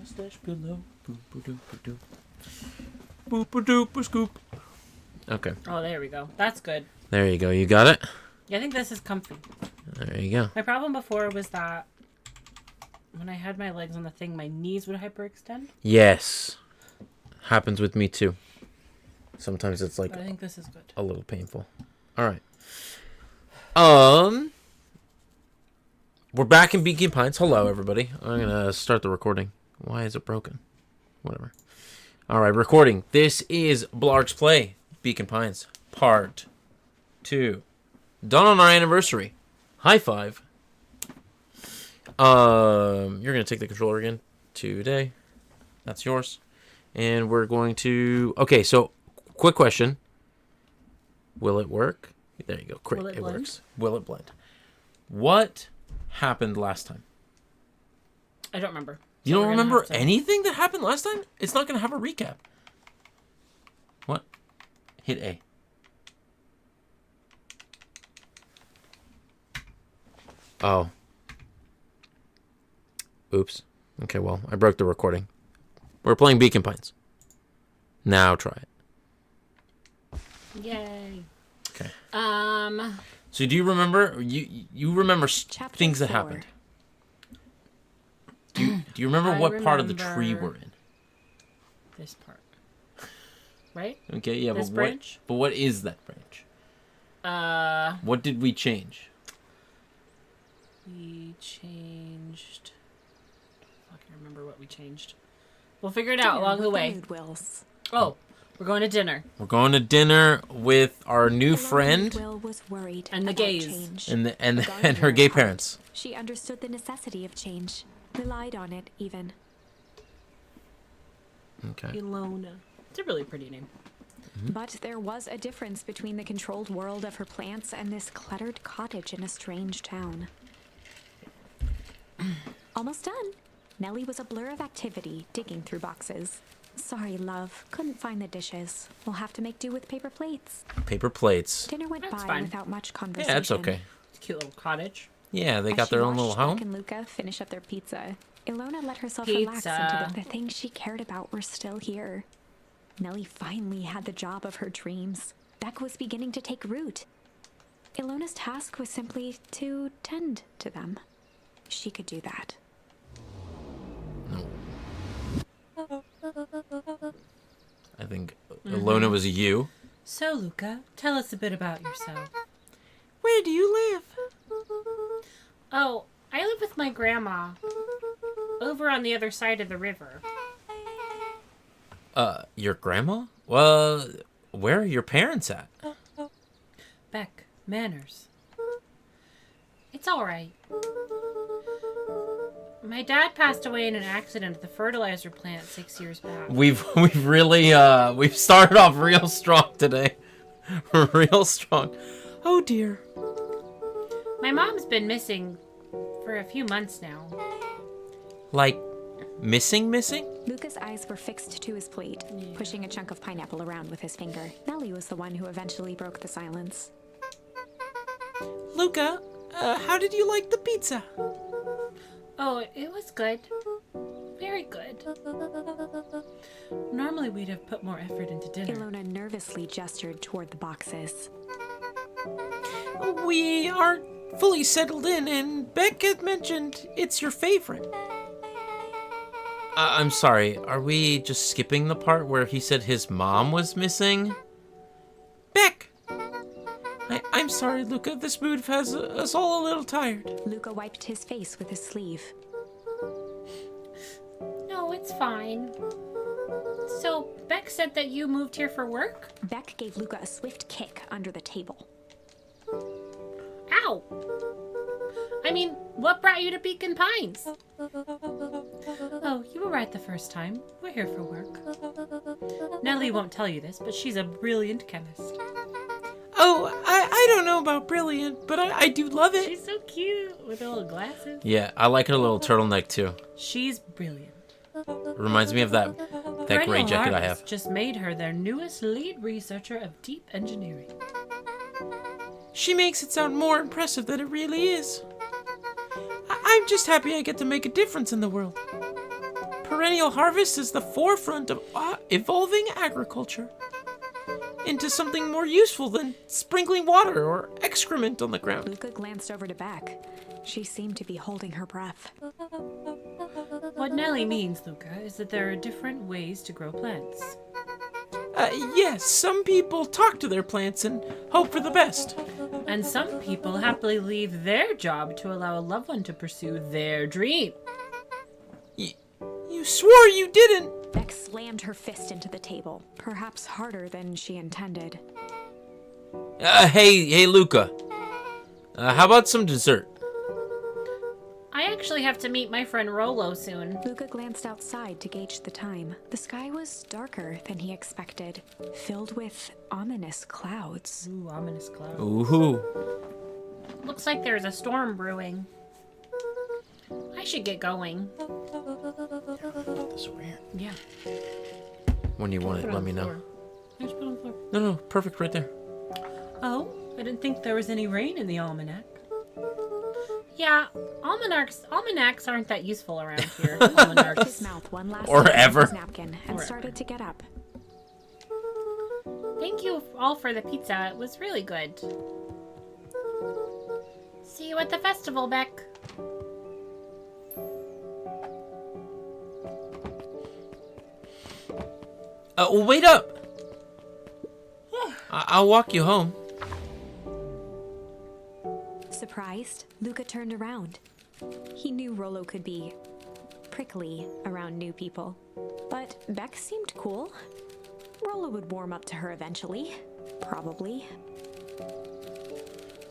mustache pillow. Boop-a-doop-a-doop. Boop-a-doop-a-scoop. Okay. Oh, there we go. That's good. There you go. You got it? Yeah, I think this is comfy. There you go. My problem before was that when I had my legs on the thing, my knees would hyperextend. Yes. Happens with me too. Sometimes it's like But I think this is good. a little painful. All right. We're back in Beacon Pines. Hello, everybody. I'm gonna start the recording. Why is it broken? Whatever. All right, recording. This is Blargs Play Beacon Pines Part 2. Done on our anniversary. High five. You're gonna take the controller again today. That's yours. And we're going to. Okay, so quick question. Will it work? There you go. Great. It works. Will it blend? What happened last time? I don't remember. You don't remember anything that happened last time? It's not going to have a recap. What? Hit A. Oh. Oops. Okay, well, I broke the recording. We're playing Beacon Pines. Now try it. Yay. Okay. So do you remember? You remember things that happened? Do you remember what part of the tree we're in? This part. Right? Okay, yeah, this branch? But what is that branch? What did we change? We changed. I can't remember what we changed. We'll figure it out along the way. Oh, we're going to dinner. We're going to dinner with our new friend Will was worried and the gays change. and her gay parents. She understood the necessity of change, relied on it even. Okay. Ilona. It's a really pretty name. But there was a difference between the controlled world of her plants and this cluttered cottage in a strange town. Almost done. Nellie was a blur of activity, digging through boxes. Sorry, love. Couldn't find the dishes. We'll have to make do with paper plates. Paper plates. Dinner went That's by fine. without much conversation. Yeah, that's okay. It's a cute little cottage. Yeah, they As got she their own watched little home. Beck and Luca finish up their pizza, Ilona let herself Pizza. relax into the things she cared about were still here. Nellie finally had the job of her dreams. Beck was beginning to take root. Ilona's task was simply to tend to them. She could do that. I think Ilona was a you. So, Luca, tell us a bit about yourself. Where do you live? Oh, I live with my grandma. Over on the other side of the river. Your grandma? Well, where are your parents at? Beck, manners. It's all right. My dad passed away in an accident at the fertilizer plant 6 years back. We've really we've started off real strong today. Real strong. Oh dear. My mom's been missing for a few months now. Like missing? Luca's eyes were fixed to his plate, pushing a chunk of pineapple around with his finger. Nellie was the one who eventually broke the silence. Luca, how did you like the pizza? Oh, it was good. Very good. Normally we'd have put more effort into dinner. Ilona nervously gestured toward the boxes. We aren't fully settled in, and Beck had mentioned it's your favorite. I'm sorry, are we just skipping the part where he said his mom was missing? Beck! I'm sorry, Luca, this move has us all a little tired. Luca wiped his face with his sleeve. No, it's fine. So, Beck said that you moved here for work? Beck gave Luca a swift kick under the table. Ow! I mean, what brought you to Beacon Pines? Oh, you were right the first time. We're here for work. Nellie won't tell you this, but she's a brilliant chemist. Oh, I don't know about brilliant, but I do love it. She's so cute with her little glasses. Yeah, I like her little turtleneck too. She's brilliant. Reminds me of that gray jacket I have. Just made her their newest lead researcher of deep engineering. She makes it sound more impressive than it really is. I'm just happy I get to make a difference in the world. perennial harvest is the forefront of evolving agriculture into something more useful than sprinkling water or excrement on the ground. Luca glanced over to Beck. She seemed to be holding her breath. What Nellie means, Luca, is that there are different ways to grow plants. Yes, some people talk to their plants and hope for the best. And some people happily leave their job to allow a loved one to pursue their dream. You swore you didn't. Beck slammed her fist into the table, perhaps harder than she intended. Hey, Luca. How about some dessert? I actually have to meet my friend Rolo soon. Luca glanced outside to gauge the time. The sky was darker than he expected, filled with ominous clouds. Ooh, ominous cloud. Ooh. Looks like there's a storm brewing. I should get going. This over here. Yeah. When you want it, let me know. Just put it on the floor. No, perfect right there. Oh, I didn't think there was any rain in the almanac. Yeah, almanacs aren't that useful around here. His Almanacs. mouth one last Or time ever. with his napkin and Or started to get up. Thank you all for the pizza. It was really good. See you at the festival, Beck. Well, wait up. I'll walk you home. Surprised, Luca turned around. He knew Rolo could be prickly around new people, but Beck seemed cool. Rolo would warm up to her eventually, probably.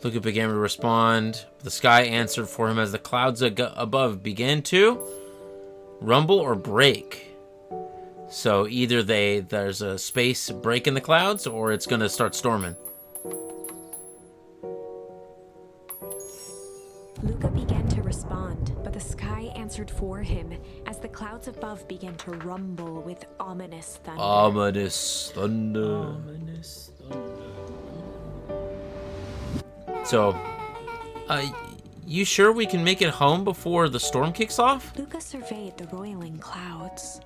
Luca began to respond. The sky answered for him as the clouds above began to rumble or break. So either there's a space break in the clouds, or it's gonna start storming. Luca began to respond, but the sky answered for him as the clouds above began to rumble with ominous thunder. Ominous thunder. So, you sure we can make it home before the storm kicks off? Luca surveyed the roiling clouds.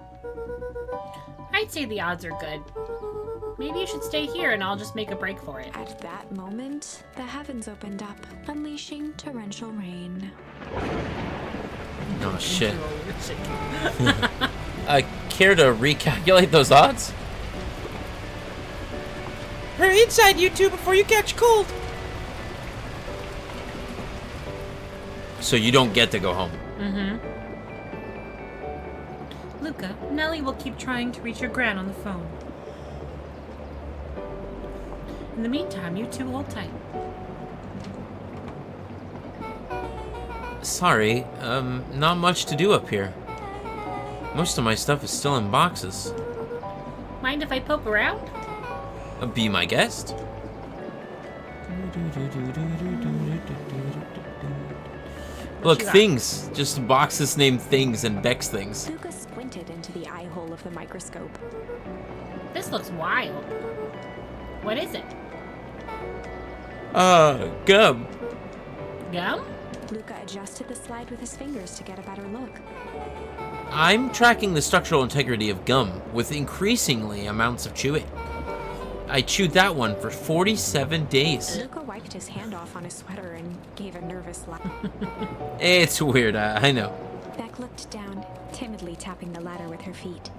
I'd say the odds are good. Maybe you should stay here and I'll just make a break for it. At that moment, the heavens opened up, unleashing torrential rain. Oh, shit. Care to recalculate those odds? Hurry inside, you two, before you catch cold. So you don't get to go home. Mm-hmm. Luca, Nellie will keep trying to reach your gran on the phone. In the meantime, you two hold tight. Sorry, not much to do up here. Most of my stuff is still in boxes. Mind if I poke around? Be my guest. Look, you got? things. Just boxes named Things and Beck's Things. Luca squinted into the eye hole of the microscope. This looks wild. What is it? Gum. Gum? Luca adjusted the slide with his fingers to get a better look. I'm tracking the structural integrity of gum with increasingly amounts of chewing. I chewed that one for 47 days. Luca wiped his hand off on his sweater and gave a nervous laugh. It's weird, I know. Beck looked down, timidly tapping the ladder with her feet.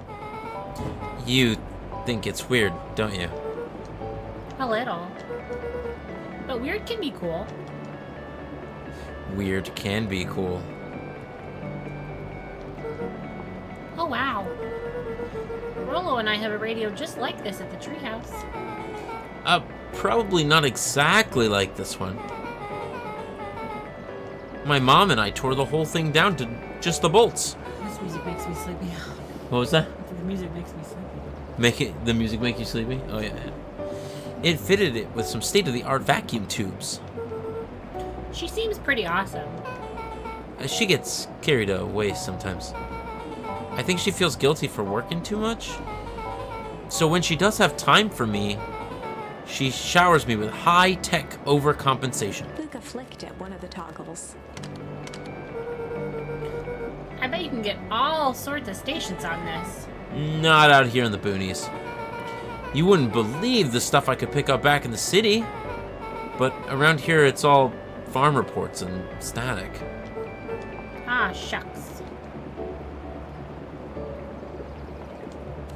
You think it's weird, don't you? A little. But weird can be cool. Weird can be cool. Oh, wow. Rolo and I have a radio just like this at the treehouse. Probably not exactly like this one. My mom and I tore the whole thing down to just the bolts. This music makes me sleepy. What was that? The music makes me sleepy. The music make you sleepy? Oh, yeah. It fitted it with some state-of-the-art vacuum tubes. She seems pretty awesome. She gets carried away sometimes. I think she feels guilty for working too much. So when she does have time for me, she showers me with high-tech overcompensation. Luca flicked at one of the toggles. I bet bet you can get all sorts of stations on this. Not out here in the boonies. You wouldn't believe the stuff I could pick up back in the city. But around here, it's all farm reports and static. Ah, shucks.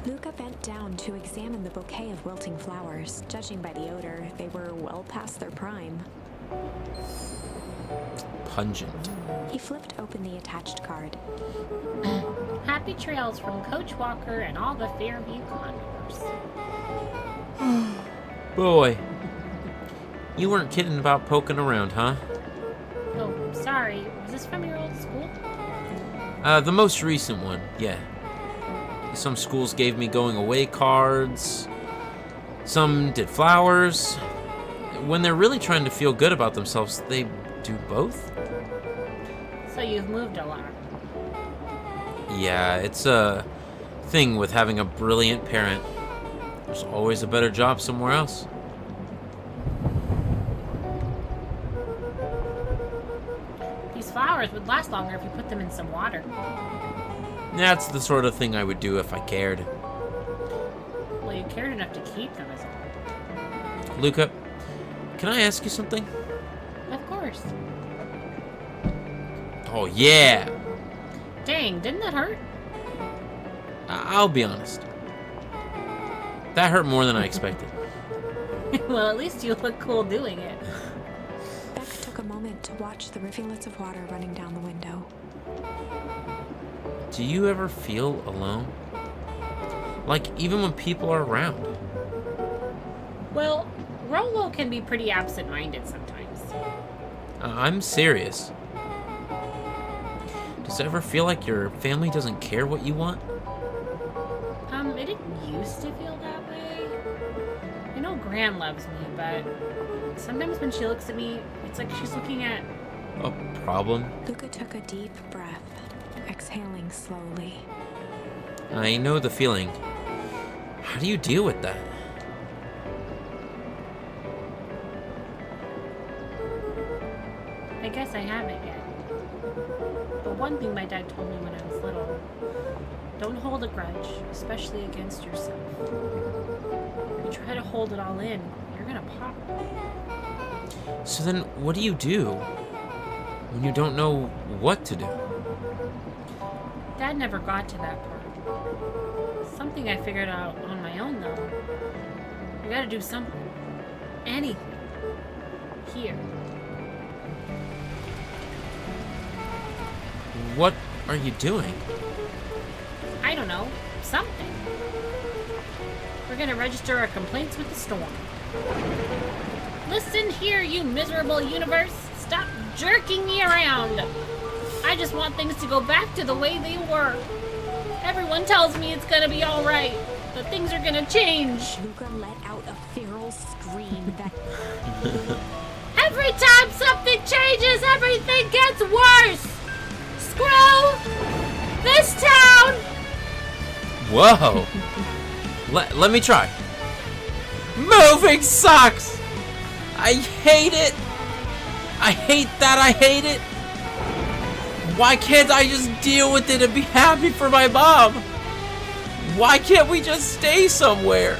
Luca bent down to examine the bouquet of wilting flowers. Judging by the odor, they were well past their prime. Pungent. He flipped open the attached card. Happy trails from Coach Walker and all the Fairview Condors. Boy. You weren't kidding about poking around, huh? Oh, sorry. Was this from your old school? The most recent one, yeah. Some schools gave me going away cards. Some did flowers. When they're really trying to feel good about themselves, they do both? So you've moved a lot. Yeah, it's a thing with having a brilliant parent. There's always a better job somewhere else. These flowers would last longer if you put them in some water. That's the sort of thing I would do if I cared. Well, you cared enough to keep them as well. Luca, can I ask you something? Of course. Oh, yeah! Dang, didn't that hurt? I'll be honest. That hurt more than I expected. Well, at least you look cool doing it. Beck took a moment to watch the rivulets of water running down the window. Do you ever feel alone? Like, even when people are around? Well, Rolo can be pretty absent-minded sometimes. I'm serious. Does it ever feel like your family doesn't care what you want? It didn't used to feel that way. I know Gran loves me, but sometimes when she looks at me, it's like she's looking at... A problem? Luca took a deep breath, exhaling slowly. I know the feeling. How do you deal with that? I guess I haven't yet. But one thing my dad told me when I was little, don't hold a grudge, especially against yourself. If you try to hold it all in, you're gonna pop. So then, what do you do when you don't know what to do? Dad never got to that part. Something I figured out on my own, though. You gotta do something. Anything. Here. What are you doing? I don't know. Something. We're gonna register our complaints with the storm. Listen here, you miserable universe. Stop jerking me around. I just want things to go back to the way they were. Everyone tells me it's gonna be alright, but things are gonna change. Luca let out a feral scream that Every time something changes, everything gets worse. Screw this town. Whoa! Let me try. Moving sucks! I hate it! I hate that I hate it! Why can't I just deal with it and be happy for my mom? Why can't we just stay somewhere?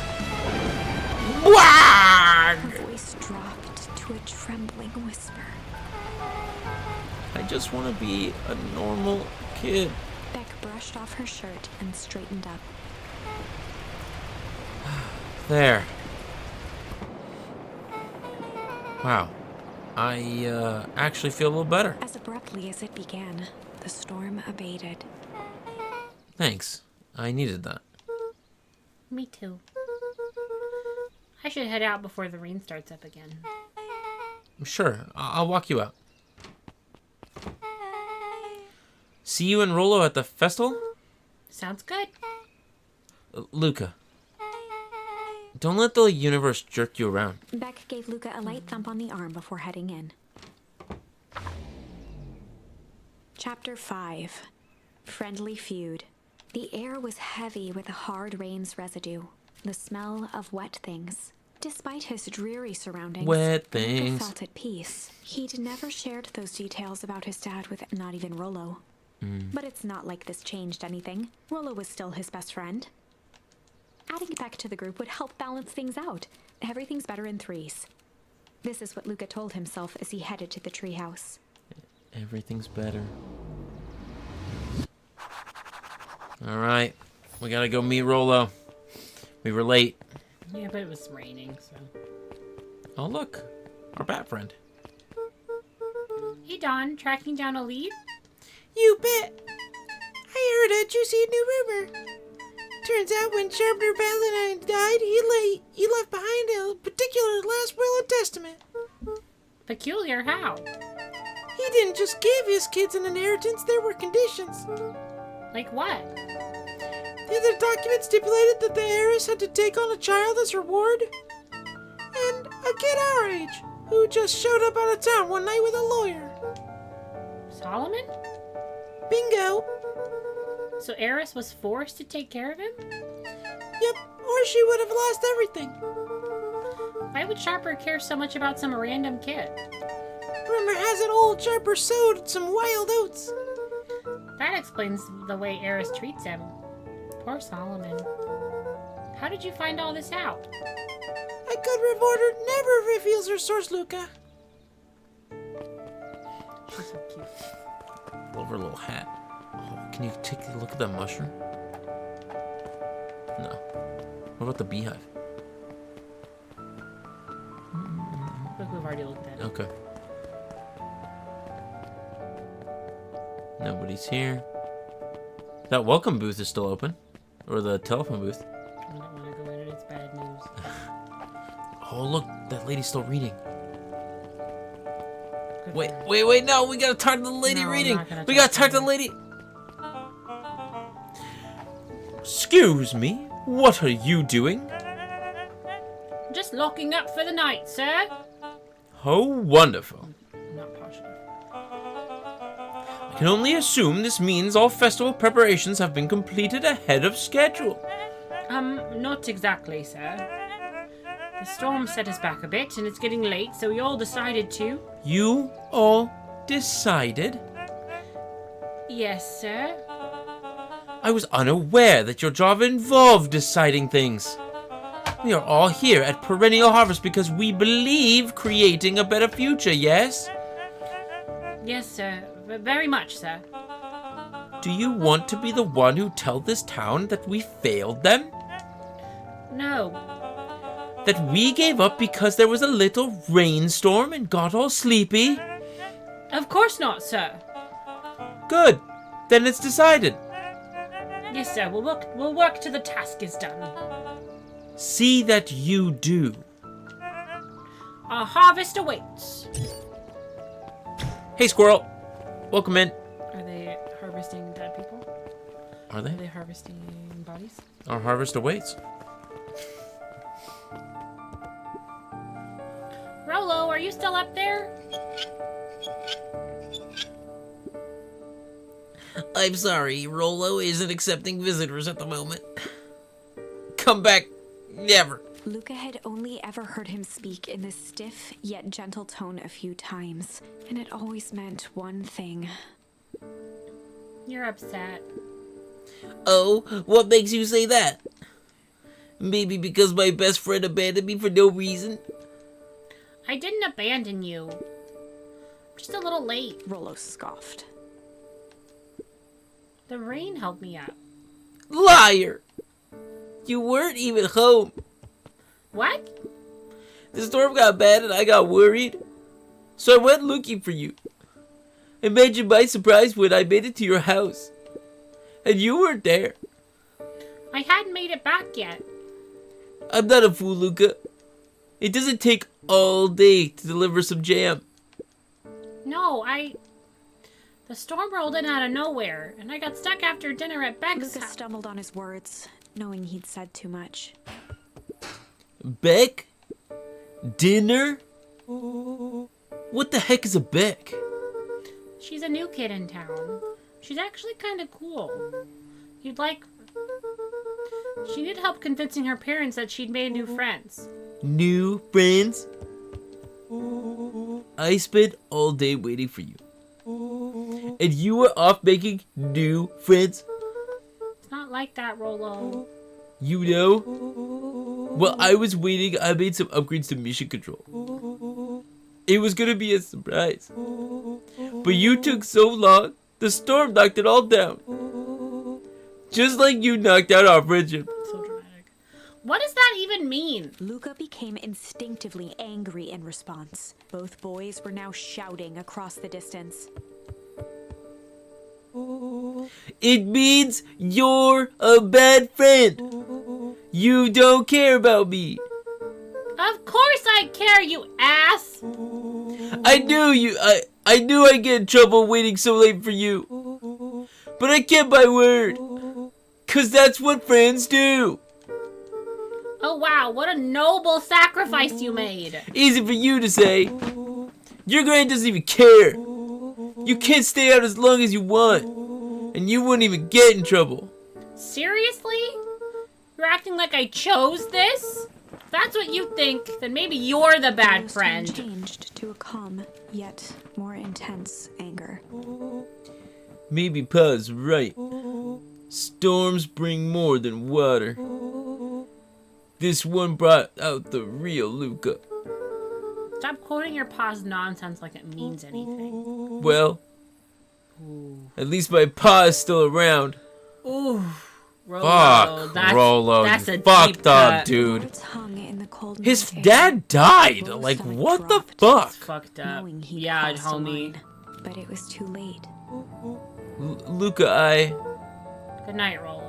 Wag! her voice dropped to a trembling whisper. I just want to be a normal kid. Beck brushed off her shirt and straightened up. There. Wow. I actually feel a little better. As abruptly as it began, the storm abated. Thanks. I needed that. Me too. I should head out before the rain starts up again. Sure, I'll walk you out. See you and Rolo at the festival? Sounds good. Luca. Don't let the universe jerk you around. Beck gave Luca a light thump on the arm before heading in. Chapter 5. Friendly Feud. The air was heavy with the hard rain's residue, the smell of wet things. Despite his dreary surroundings, Wet Luca things. felt at peace. He'd never shared those details about his dad with not even Rolo. But it's not like this changed anything. Rollo was still his best friend. Adding Beck to the group would help balance things out. Everything's better in threes. This is what Luca told himself as he headed to the treehouse. Everything's better. Alright. We gotta go meet Rollo. We were late. Yeah, but it was raining, so. Oh, look. Our bat friend. Hey, Don, tracking down a lead? You bet. I heard a juicy new rumor. Turns out when Sharpener Paladine died, he left behind a particular last will and testament. Peculiar, how? He didn't just give his kids an inheritance, there were conditions. Like what? The document stipulated that the heiress had to take on a child as her ward. And a kid our age, who just showed up out of town one night with a lawyer. Solomon? Bingo. So Eris was forced to take care of him? Yep, or she would have lost everything. Why would Sharper care so much about some random kid? Rumor has it old Sharper sowed some wild oats. That explains the way Eris treats him. Poor Solomon. How did you find all this out? A good reporter never reveals her source, Luca. She's so cute. Love her little hat. Oh, can you take a look at that mushroom? No. What about the beehive? Look, we've already looked at it. Okay. Nobody's here. That welcome booth is still open. Or the telephone booth. I don't want to go in it. It's bad news. Oh, look. That lady's still reading. Good Wait, for her. wait, no. We gotta talk to the lady No, I'm reading. not gonna We talk gotta talk to to the her. lady. Excuse me. What are you doing? Just locking up for the night, sir. How wonderful. Not posh enough. I can only assume this means all festival preparations have been completed ahead of schedule. Not exactly, sir. The storm set us back a bit, and it's getting late, so we all decided to. You all decided? Yes, sir. I was unaware that your job involved deciding things. We are all here at Perennial Harvest because we believe creating a better future, yes? Yes, sir. Very much, sir. Do you want to be the one who tell this town that we failed them? No. That we gave up because there was a little rainstorm and got all sleepy? Of course not, sir. Good. Then it's decided. Yes, sir. We'll work till the task is done. See that you do. Our harvest awaits. Hey, squirrel. Welcome in. Are they harvesting dead people? Are Are they? they harvesting bodies? Our harvest awaits. Rolo, are you still up there? I'm sorry, Rollo isn't accepting visitors at the moment. Come back, never. Luca had only ever heard him speak in this stiff yet gentle tone a few times, and it always meant one thing. You're upset. Oh, what makes you say that? Maybe because my best friend abandoned me for no reason? I didn't abandon you. Just a little late. Rollo scoffed. The rain held me up. Liar! You weren't even home. What? The storm got bad and I got worried. So I went looking for you. Imagine my surprise when I made it to your house. And you weren't there. I hadn't made it back yet. I'm not a fool, Luca. It doesn't take all day to deliver some jam. No, The storm rolled in out of nowhere, and I got stuck after dinner at Beck's Luca house. stumbled on his words, knowing he'd said too much. Beck? Dinner? What the heck is a Beck? She's a new kid in town. She's actually kind of cool. You'd like... She needed help convincing her parents that she'd made new friends. New friends? I spent all day waiting for you. and you were off making new friends? It's not like that, Rolo. You know? While I was waiting, I made some upgrades to mission control. It was gonna be a surprise. But you took so long, the storm knocked it all down. Just like you knocked out our friendship. So dramatic. What does that even mean? Luca became instinctively angry in response. Both boys were now shouting across the distance. It means you're a bad friend. You don't care about me. Of course I care, you ass! I knew I'd get in trouble waiting so late for you. But I kept my word. 'Cause that's what friends do. Oh wow, what a noble sacrifice you made! Easy for you to say. Your grand doesn't even care. You can't stay out as long as you want. And you wouldn't even get in trouble. Seriously? You're acting like I chose this? If that's what you think, then maybe you're the bad Rolo's tone friend. changed to a calm, yet more intense anger. Maybe Pa's right. Storms bring more than water. This one brought out the real Luca. Stop quoting your pa's nonsense like it means anything. Well, at least my pa is still around. Ooh. Rolo, Fuck, that's, Rolo, that's you a deep fucked up, cut. dude. Words hung in the cold His night air. dad died. Rolo's Like, stomach what the dropped, fuck? It's fucked up. knowing he'd Yeah, crossed a homie. line. But it was too late. Luca, Good night, Rolo.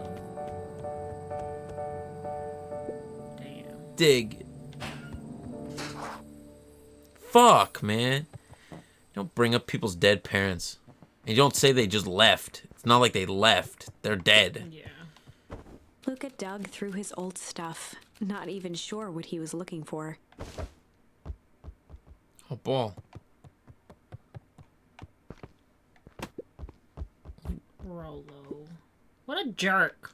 Damn. dig. Fuck, man. Don't bring up people's dead parents. And you don't say they just left. It's not like they left. They're dead. Yeah. Luca dug through his old stuff, not even sure what he was looking for. Oh, ball. Rolo. What a jerk.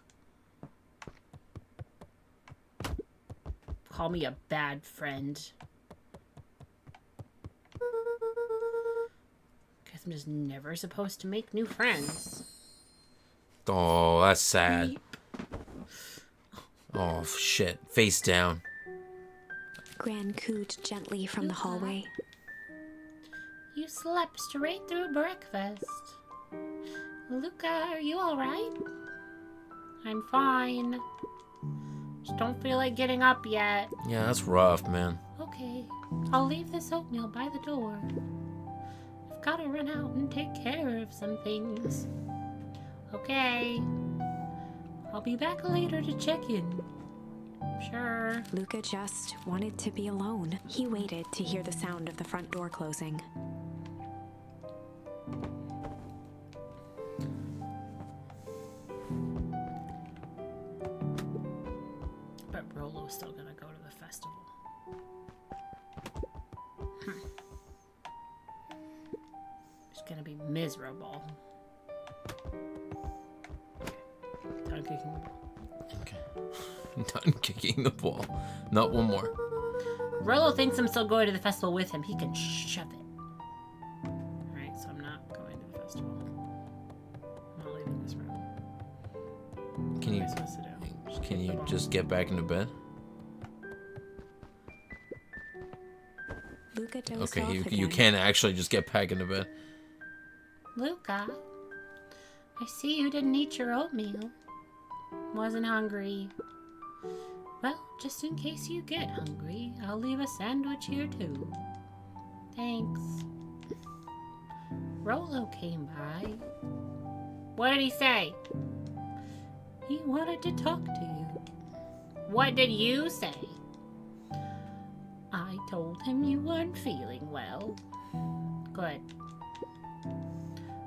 Call me a bad friend. Guess I'm just never supposed to make new friends. Oh, that's sad. Oh, shit. Face down. Gran cooed gently from the hallway. You slept straight through breakfast. Luca, are you alright? I'm fine. Just don't feel like getting up yet. Yeah, that's rough, man. Okay, I'll leave this oatmeal by the door. I've got to run out and take care of some things. Okay. I'll be back later to check in. Sure. Luca just wanted to be alone. He waited to hear the sound of the front door closing. But Rolo's still gonna go to the festival. It's gonna be miserable. Done kicking the ball. Okay. Done kicking the ball. Not one more. Rolo thinks I'm still going to the festival with him. He can shove it. Alright, so I'm not going to the festival. I'm not leaving this room. Can you What am I supposed to do? can Kick the you ball. just get back into bed? Luca dozed Okay, off you again. can actually just get back into bed. Luca, I see you didn't eat your oatmeal. Wasn't hungry. Well, just in case you get hungry, I'll leave a sandwich here too. Thanks. Rolo came by. What did he say? He wanted to talk to you. What did you say? I told him you weren't feeling well. Good.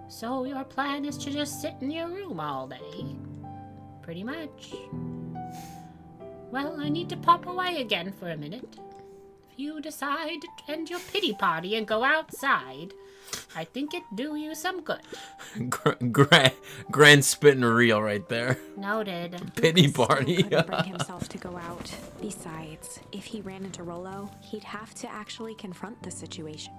So your plan is to just sit in your room all day? Pretty much. Well, I need to pop away again for a minute. If you decide to end your pity party and go outside, I think it'd do you some good. Grand spitting reel right there. Noted. Pity Still party. couldn't bring himself to go out. Besides, if he ran into Rolo, he'd have to actually confront the situation.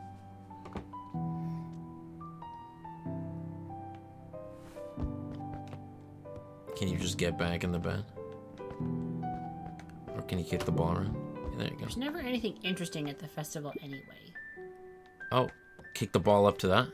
Can you just get back in the bed? Or can you kick the ball around? Yeah, there you go. There's never anything interesting at the festival anyway. Oh, kick the ball up to that.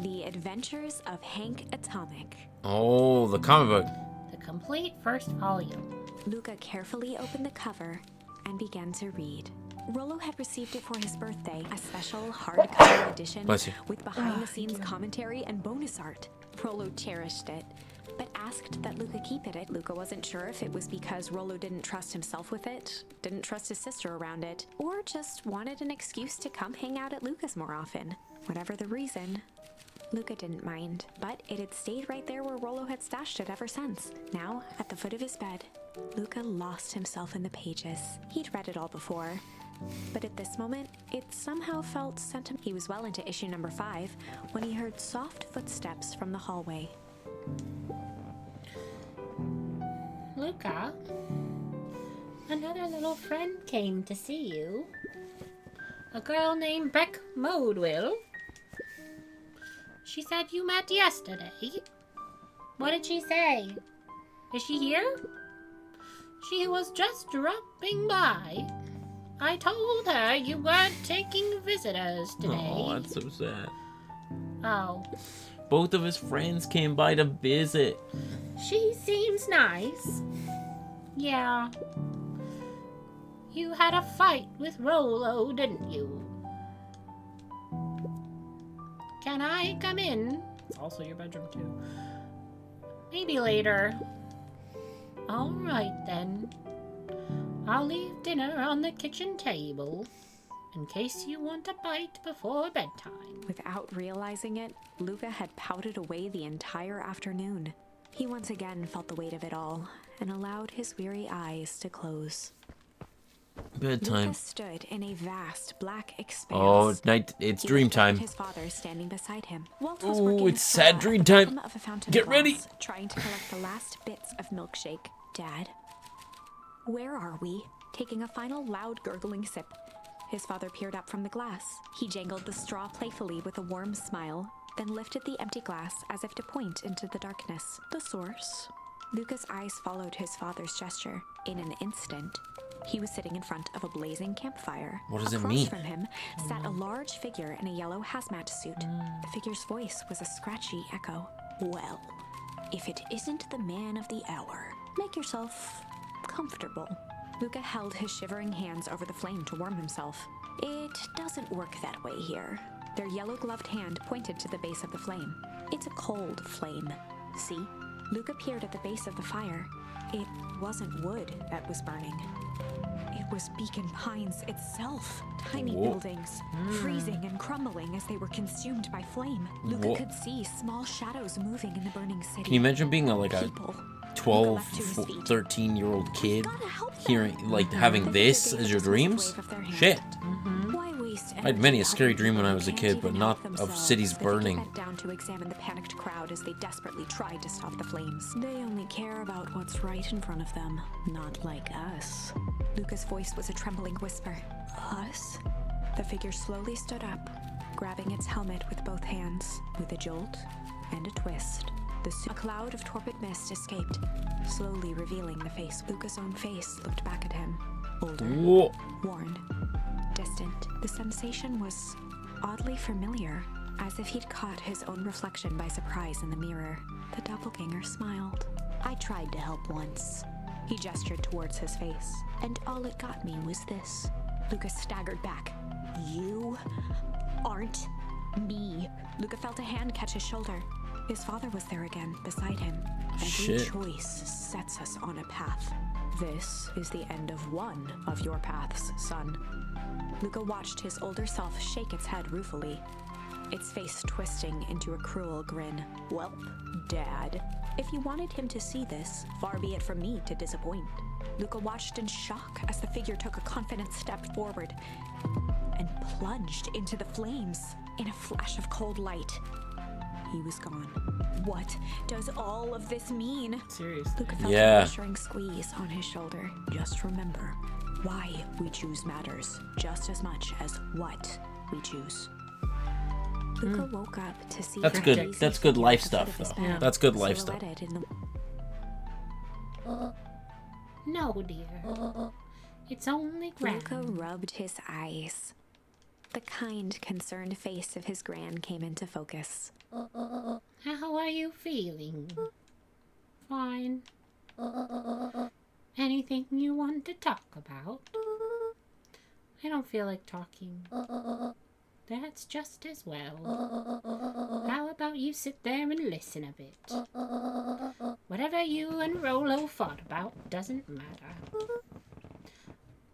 The Adventures of Hank Atomic. Oh, the comic book. The complete first volume. Luca carefully opened the cover and began to read. Rollo had received it for his birthday, a special hardcover edition Bless you. with behind-the-scenes commentary and bonus art. Rollo cherished it, but asked that Luca keep it. Luca wasn't sure if it was because Rollo didn't trust himself with it, didn't trust his sister around it, or just wanted an excuse to come hang out at Luca's more often. Whatever the reason, Luca didn't mind, but it had stayed right there where Rollo had stashed it ever since. Now, at the foot of his bed, Luca lost himself in the pages. He'd read it all before, but at this moment, it somehow felt sentimental. He was well into issue number 5 when he heard soft footsteps from the hallway. Luca, another little friend came to see you. A girl named Beck Modewell. She said you met yesterday. What did she say? Is she here? She was just dropping by. I told her you weren't taking visitors today. Oh, that's so sad. Oh, Both of his friends came by to visit. she seems nice. Yeah. You had a fight with Rollo, didn't you? Can I come in? It's also your bedroom, too. Maybe later. Alright, then. I'll leave dinner on the kitchen table, in case you want a bite before bedtime. Without realizing it, Luca had pouted away the entire afternoon. He once again felt the weight of it all and allowed his weary eyes to close. Bedtime. Luca stood in a vast black expanse. Oh, night. It's He dream looked up at time. His father standing beside him. Walt was Ooh, working it's a sad saw dream at the time. bottom of a fountain Get glass, ready. trying to collect the last bits of milkshake. Dad, where are we? Taking a final loud gurgling sip. His father peered up from the glass. He jangled the straw playfully with a warm smile, then lifted the empty glass as if to point into the darkness. The source. Luca's eyes followed his father's gesture. In an instant, he was sitting in front of a blazing campfire. What does it Across mean? from him sat a large figure in a yellow hazmat suit. The figure's voice was a scratchy echo. Well, if it isn't the man of the hour, make yourself comfortable. Luca held his shivering hands over the flame to warm himself. It doesn't work that way here. Their yellow-gloved hand pointed to the base of the flame. It's a cold flame. See? Luca peered at the base of the fire. It wasn't wood that was burning. It was Beacon Pines itself. Tiny Whoa. buildings, freezing and crumbling as they were consumed by flame. Luca Whoa. could see small shadows moving in the burning city. Can you imagine being like a People. 12, leapt to his feet. 13-year-old kid Gotta help them. hearing, like, having The this figure as gave your a dismissive dreams? wave of their hand. Shit. Why waste I had many a energy scary helping dream when people I was a who kid, can't but even not help of themselves? cities The figure burning. bent down to examine the panicked crowd as they desperately tried to stop the flames. They only care about what's right in front of them, not like us. Luca's voice was a trembling whisper. Us? The figure slowly stood up, grabbing its helmet with both hands. With a jolt and a twist, a cloud of torpid mist escaped, slowly revealing the face. Luca's own face looked back at him. Older, Whoa. worn, distant. The sensation was oddly familiar, as if he'd caught his own reflection by surprise in the mirror. The doppelganger smiled. I tried to help once. He gestured towards his face, and all it got me was this. Luca staggered back. You aren't me. Luca felt a hand catch his shoulder. His father was there again, beside him. Every Shit. choice sets us on a path. This is the end of one of your paths, son. Luca watched his older self shake its head ruefully, its face twisting into a cruel grin. Welp, Dad. If you wanted him to see this, far be it from me to disappoint. Luca watched in shock as the figure took a confident step forward and plunged into the flames in a flash of cold light. he was gone. What does all of this mean? Seriously. Luca felt Yeah. a reassuring squeeze on his shoulder. Just remember, why we choose matters just as much as what we choose. Luca woke up to see That's her good. lazy That's good figure life at the foot stuff, of his though. bed, That's good life stuff. silhouetted in the No, dear. It's only Gran. Luca rubbed his eyes. The kind, concerned face of his gran came into focus. How are you feeling? Fine. Anything you want to talk about? I don't feel like talking. That's just as well. How about you sit there and listen a bit? Whatever you and Rolo fought about doesn't matter.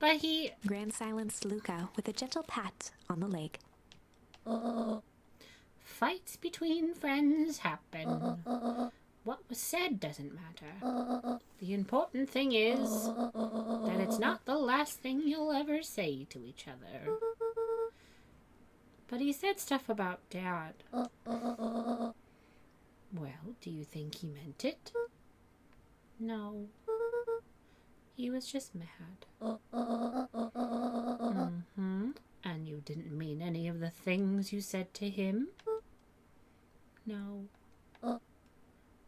But he... Gran silenced Luca with a gentle pat on the leg. Fights between friends happen. What was said doesn't matter. The important thing is that it's not the last thing you'll ever say to each other. But he said stuff about Dad. Well, do you think he meant it? No. He was just mad. Mm-hmm. And you didn't mean any of the things you said to him? No.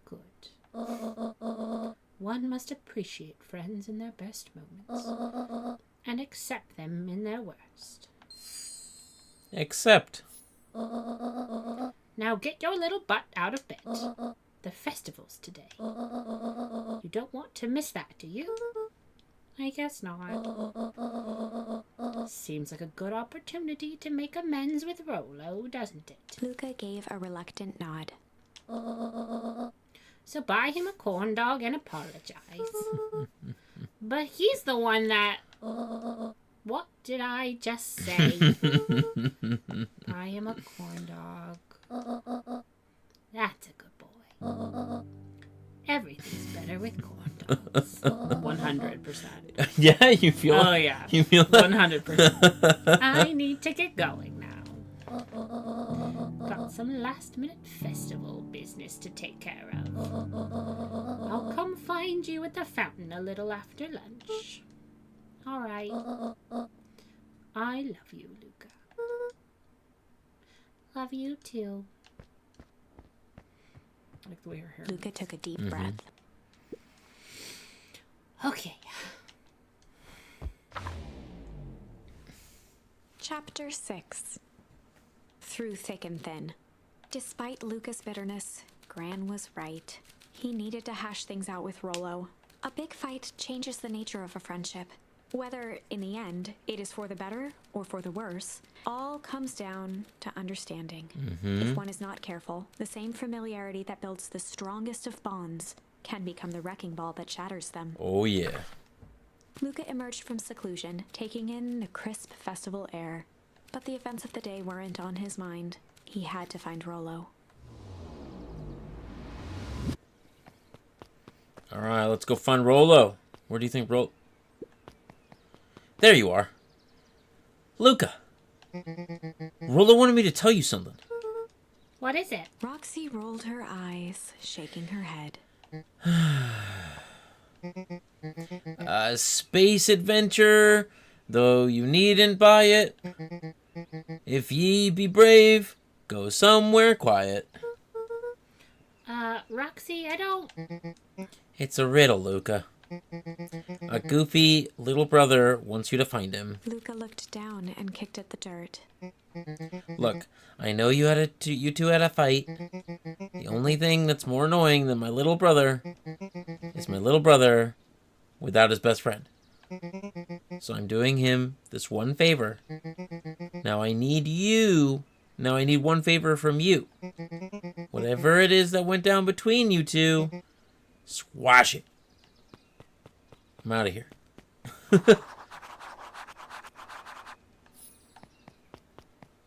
Good. One must appreciate friends in their best moments and accept them in their worst. Except. Now get your little butt out of bed. The festival's today. You don't want to miss that, do you? I guess not. Seems like a good opportunity to make amends with Rolo, doesn't it? Luca gave a reluctant nod. So buy him a corn dog and apologize. But he's the one that... What did I just say? Buy him a corn dog. That's a good boy. Everything's better with corn dogs. 100%. Yeah, you feel. Oh, yeah. You feel that? 100%. I need to get going now. Got some last minute festival business to take care of. I'll come find you at the fountain a little after lunch. All right. I love you, Luca. Love you too. I like the way her hair. Luca took a deep breath. Okay. Chapter 6. Through thick and thin. Despite Luca's bitterness, Gran was right. He needed to hash things out with Rolo. A big fight changes the nature of a friendship. Whether, in the end, it is for the better or for the worse, all comes down to understanding. If one is not careful, the same familiarity that builds the strongest of bonds can become the wrecking ball that shatters them. Oh, yeah. Luca emerged from seclusion, taking in the crisp festival air. But the events of the day weren't on his mind. He had to find Rolo. All right, let's go find Rolo. Where do you think Rolo... There you are. Luca. Rolo wanted me to tell you something. What is it? Roxy rolled her eyes, shaking her head. A space adventure, though you needn't buy it. If ye be brave, go somewhere quiet. Roxy, I don't... It's a riddle, Luca. A goofy little brother wants you to find him. Luca looked down and kicked at the dirt. Look, I know you two had a fight. The only thing that's more annoying than my little brother is my little brother without his best friend. So I'm doing him this one favor. Now I need one favor from you. Whatever it is that went down between you two, squash it. I'm out of here.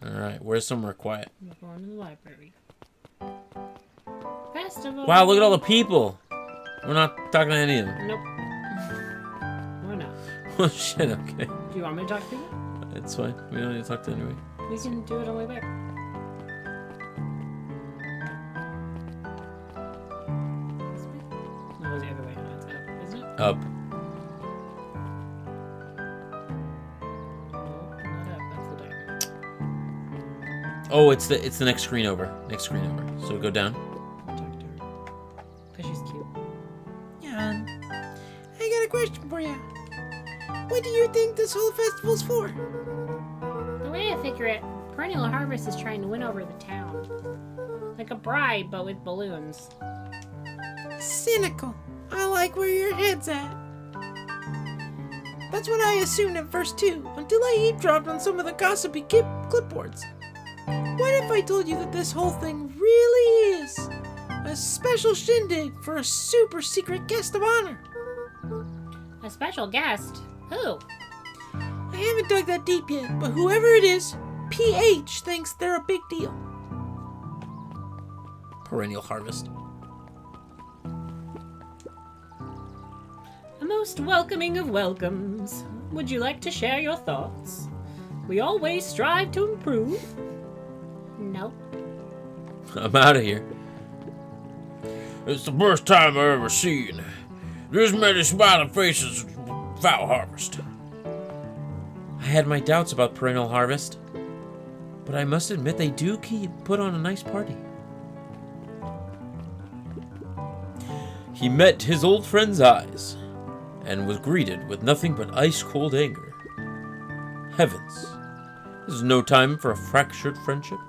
Alright, where's somewhere quiet? We're going to the library. Festival! Wow, look at all the people! We're not talking to any of them. Nope. We're not. Oh shit, okay. Do you want me to talk to you? It's fine. We don't need to talk to anybody. We can do it on the way back. Up. No, not up. That's the diamond. Oh, it's the next screen over. Next screen over. So go down. Talk to her. Because she's cute. Yeah. I got a question for you. What do you think this whole festival's for? The way I figure it, Perennial Harvest is trying to win over the town. Like a bride, but with balloons. Cynical. I like where your head's at. That's what I assumed at first too, until I eavesdropped on some of the gossipy clipboards. What if I told you that this whole thing really is a special shindig for a super secret guest of honor? A special guest? Who? I haven't dug that deep yet, but whoever it is, PH thinks they're a big deal. Perennial Harvest. A most welcoming of welcomes. Would you like to share your thoughts? We always strive to improve. Nope. I'm out of here. It's the first time I ever seen this many smiling faces without harvest. I had my doubts about Perennial Harvest, but I must admit they do put on a nice party. He met his old friend's eyes, and was greeted with nothing but ice-cold anger. Heavens, this is no time for a fractured friendship.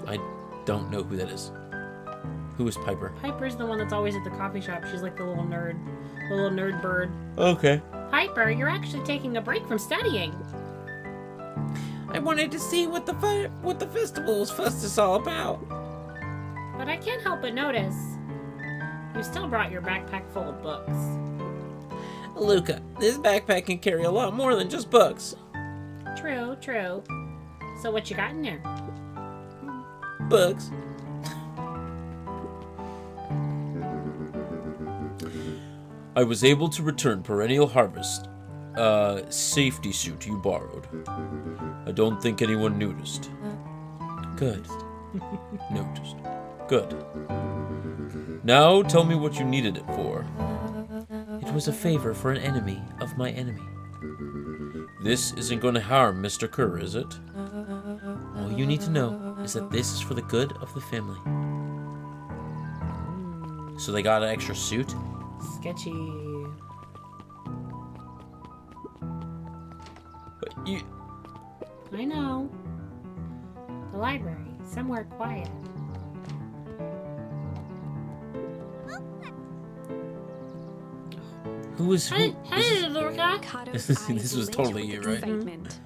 I don't know who that is. Who is Piper? Piper's the one that's always at the coffee shop. She's like the little nerd bird. Okay. Piper, you're actually taking a break from studying. I wanted to see what the festival's fuss is all about. But I can't help but notice you still brought your backpack full of books. Luca, this backpack can carry a lot more than just books. True, true. So what you got in there? Books. I was able to return Perennial Harvest safety suit you borrowed. I don't think anyone noticed. Good. Noticed. Good. Now tell me what you needed it for. It was a favor for an enemy of my enemy. This isn't going to harm Mr. Kerr, is it? All you need to know is that this is for the good of the family. So they got an extra suit? Sketchy. But you... I know. The library, somewhere quiet. Who is... Hey, Luca. Kato's This eyes was lit totally with you, right? excitement.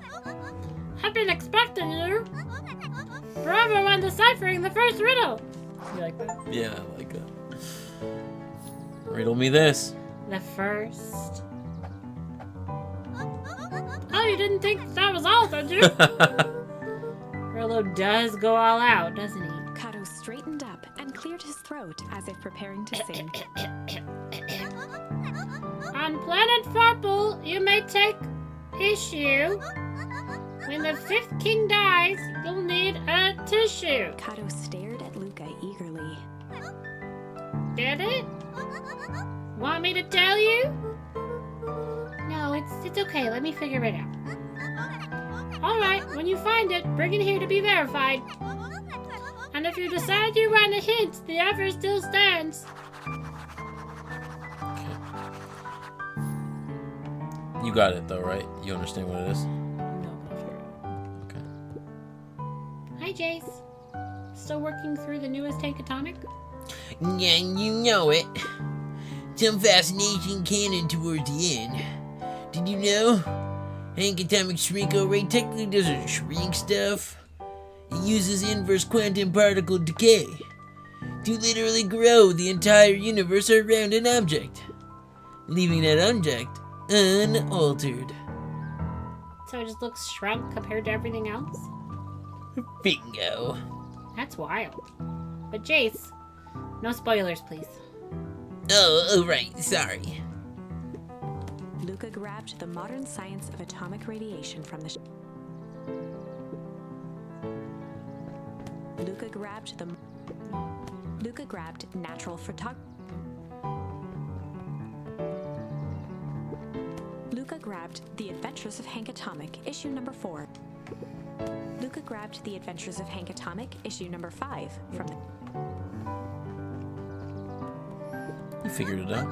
I've been expecting you. Forever when deciphering the first riddle. You like that? Yeah, I like that. Riddle me this. The first. Oh, you didn't think that was all, did you? Rolo does go all out, doesn't he? Kato straightened up and cleared his throat as if preparing to sing. On planet Farple, you may take issue. When the fifth king dies, you'll need a tissue. Kato stared at Luca eagerly. Get it? Want me to tell you? No, it's okay. Let me figure it out. Alright, when you find it, bring it here to be verified. And if you decide you want a hint, the offer still stands. You got it though, right? You understand what it is? No, I'll figure it out. Okay. Hi, Jace. Still working through the newest tank atomic? Yeah, you know it. Some fascination canon towards the end. Did you know? Hank Atomic Shrinko Ray technically doesn't shrink stuff. It uses inverse quantum particle decay to literally grow the entire universe around an object, leaving that object unaltered. So it just looks shrunk compared to everything else? Bingo. That's wild. But Jace, no spoilers, please. Oh, right, sorry. Luca grabbed the modern science of atomic radiation from the Luca grabbed natural photography. grabbed The Adventures of Hank Atomic, issue number 4. Luca grabbed The Adventures of Hank Atomic, issue number 5 from the... You figured it out.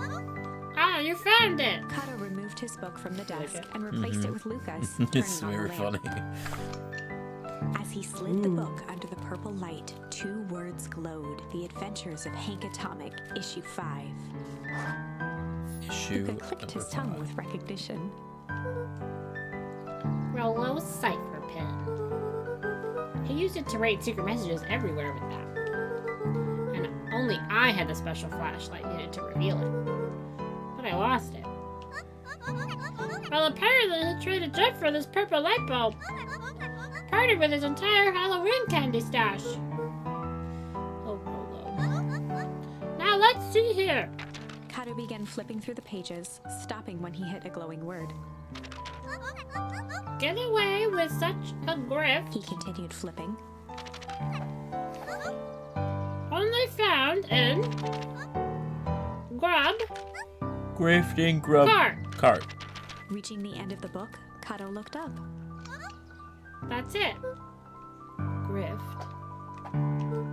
Ah, you found it! Kato removed his book from the desk and replaced it with Luca's, It's turning on very the funny. lamp. As he slid the book under the purple light, 2 words glowed. The Adventures of Hank Atomic, issue 5. Issue Luca clicked his number tongue 5. with recognition. Rollo's cipher pen. He used it to write secret messages everywhere with that. And only I had the special flashlight needed to reveal it. But I lost it. Well, apparently he traded Jeff for this purple light bulb. Parted with his entire Halloween candy stash. Oh, Rolo. Now let's see here. Kato began flipping through the pages, stopping when he hit a glowing word. Get away with such a grift. He continued flipping. Only found in Grub Grafting grub Cart. Reaching the end of the book, Kato looked up. That's it. Grift.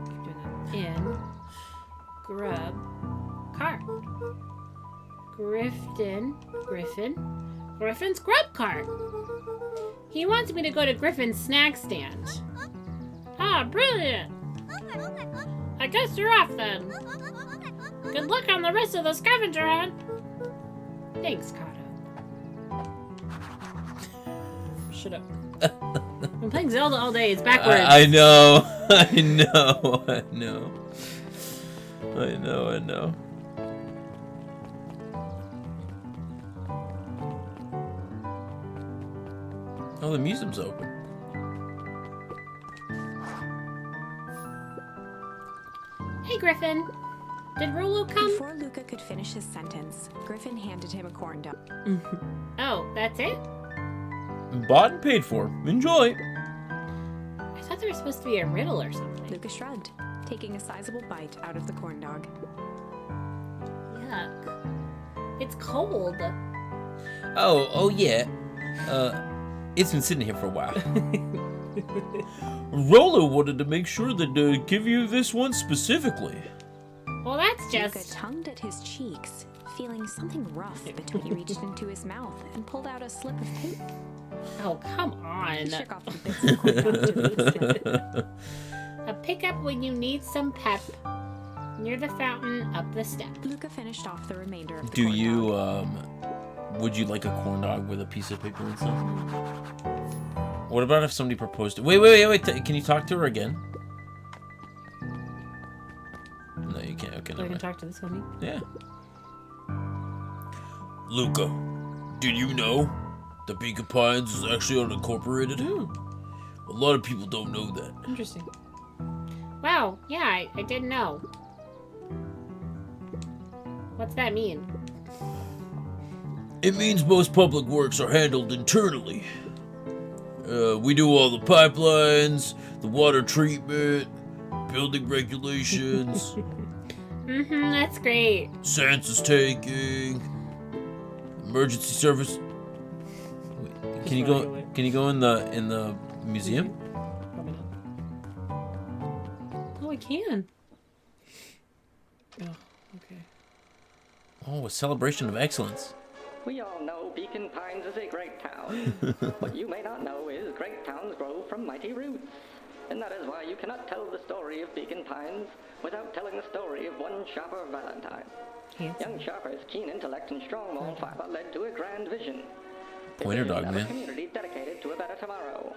Keep doing that. In. Grub. Cart. Griffin's grub cart. He wants me to go to Griffin's snack stand. Ah, brilliant. I guess you're off then. Good luck on the rest of the scavenger hunt. Thanks, Kato. Shut up. I'm playing Zelda all day. It's backwards. I know. I know. Oh, the museum's open. Hey, Griffin. Did Rolo come? Before Luca could finish his sentence, Griffin handed him a corn dog. Oh, that's it? Bought and paid for. Enjoy. I thought there was supposed to be a riddle or something. Luca shrugged, taking a sizable bite out of the corn dog. Yuck. It's cold. Oh yeah. It's been sitting here for a while. Rolo wanted to make sure that give you this one specifically. Well, that's Luca just... tongued at his cheeks, feeling something rough until he reached into his mouth and pulled out a slip of paper. Oh, come on. He shook off the bits of corn dog to the slip. A pickup when you need some pep. Near the fountain, up the step. Luca finished off the remainder of the Do corn you dog. would you like a corn dog with a piece of paper and stuff? What about if somebody proposed it? Wait. Can you talk to her again? No, you can't. Okay, We're never gonna mind. talk to this homie. Yeah. Luca, did you know that Beacon Pines is actually unincorporated? A lot of people don't know that. Interesting. Wow, yeah, I didn't know. What's that mean? It means most public works are handled internally. We do all the pipelines, the water treatment, building regulations, That's great. census taking, emergency service. Wait, can you go? Can you go in the museum? Probably not. Oh, I can. Oh, okay. Oh, a celebration of excellence. We all know Beacon Pines is a great town. What you may not know is great towns grow from mighty roots. And that is why you cannot tell the story of Beacon Pines without telling the story of one Shopper Valentine. Handsome. Young Shopper's keen intellect and strong moral fiber led to a grand vision. A Pointer vision dog, of man. a community dedicated to a better tomorrow.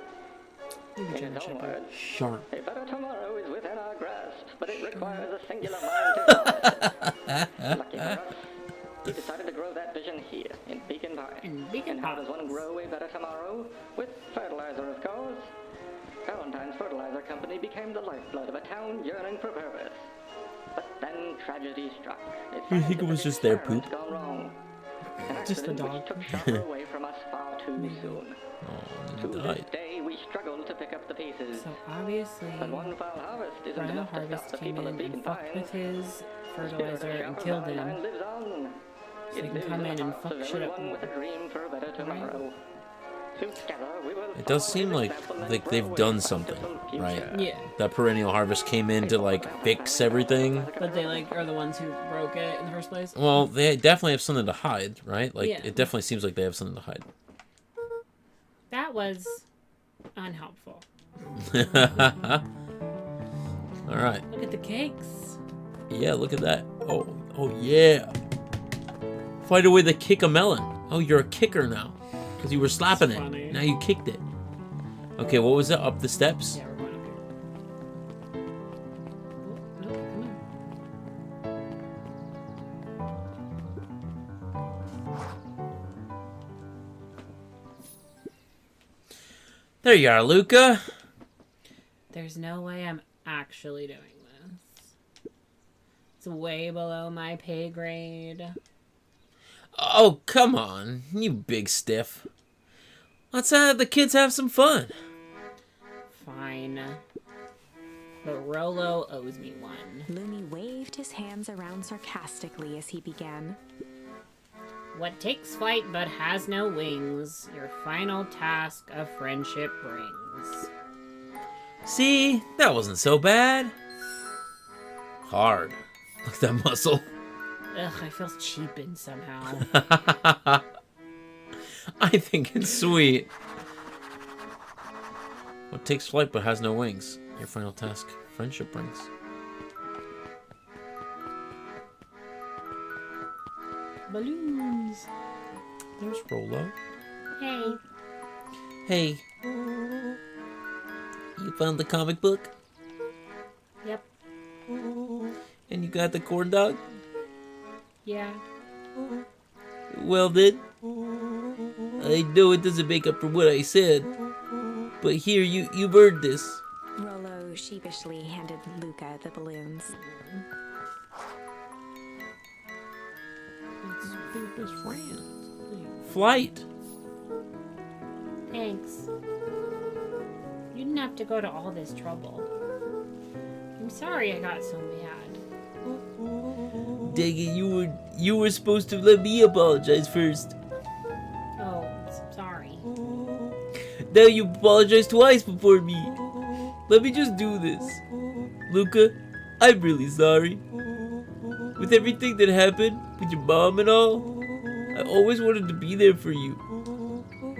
You can In German his own Shepherd. words, Sharp. a better tomorrow is within our grasp, but it requires a singular mind to realize it. Lucky for us, he decided to grow that vision here, in Beacon Pines. In Beacon And how does Pines. one grow a better tomorrow? With fertilizer, of course. Valentine's Fertilizer Company became the lifeblood of a town yearning for purpose. But then tragedy struck. You think it was just their poop? Gone wrong. An Just the accident dog. which took Shopper away from us far too soon. Oh, To and he this died. day, we struggle to pick up the pieces. So obviously, But one foul harvest isn't Rhino enough to stop Harvest the came people in of Beacon and fucked Pines. with his The spirit of fertilizer and Shopper killed Valentine him. lives on. So they can come in and fuck shit up more. With a dream for a better tomorrow. Together, we will It does follow seem his like example they've and grow done a something, bountiful right? future. Yeah. That perennial harvest came in to like fix everything. But they like are the ones who broke it in the first place. Well, they definitely have something to hide, right? Like Yeah. it definitely seems like they have something to hide. That was unhelpful. All right. Look at the cakes. Yeah, look at that. Oh yeah. Fight away the kick a melon. Oh, you're a kicker now. Because you were slapping That's funny. it. Now you kicked it. Okay, what was it? Up the steps? Yeah, we're going up here. Oh, nope, come on. There you are, Luca. There's no way I'm actually doing this. It's way below my pay grade. Oh, come on. You big stiff. Let's have the kids have some fun. Fine. But Rolo owes me one. Lumi waved his hands around sarcastically as he began. What takes flight but has no wings, your final task of friendship brings. See? That wasn't so bad. Hard. Look at that muscle. Ugh, I feel cheapened somehow. I think it's sweet. What takes flight but has no wings? Your final task, friendship brings. Balloons. There's Rolo. Hey. Hey. You found the comic book? Yep. And you got the corn dog? Yeah. Well then. I know it doesn't make up for what I said. But here, you've earned this. Rolo sheepishly handed Luca the balloons. They're best friends. Flight. Thanks. You didn't have to go to all this trouble. I'm sorry I got so mad. Dang it, you were supposed to let me apologize first. Oh, sorry. Now you apologize twice before me. Let me just do this. Luca, I'm really sorry. With everything that happened, with your mom and all, I always wanted to be there for you.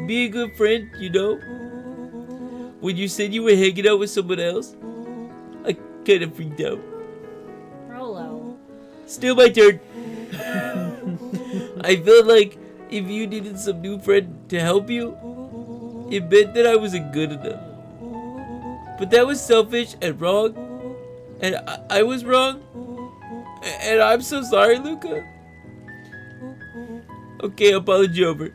Be a good friend, you know? When you said you were hanging out with someone else, I kind of freaked out. Rolo. Still my turn. I felt like if you needed some new friend to help you, it meant that I wasn't good enough. But that was selfish and wrong. And I was wrong. And I'm so sorry, Luca. Okay, apology over.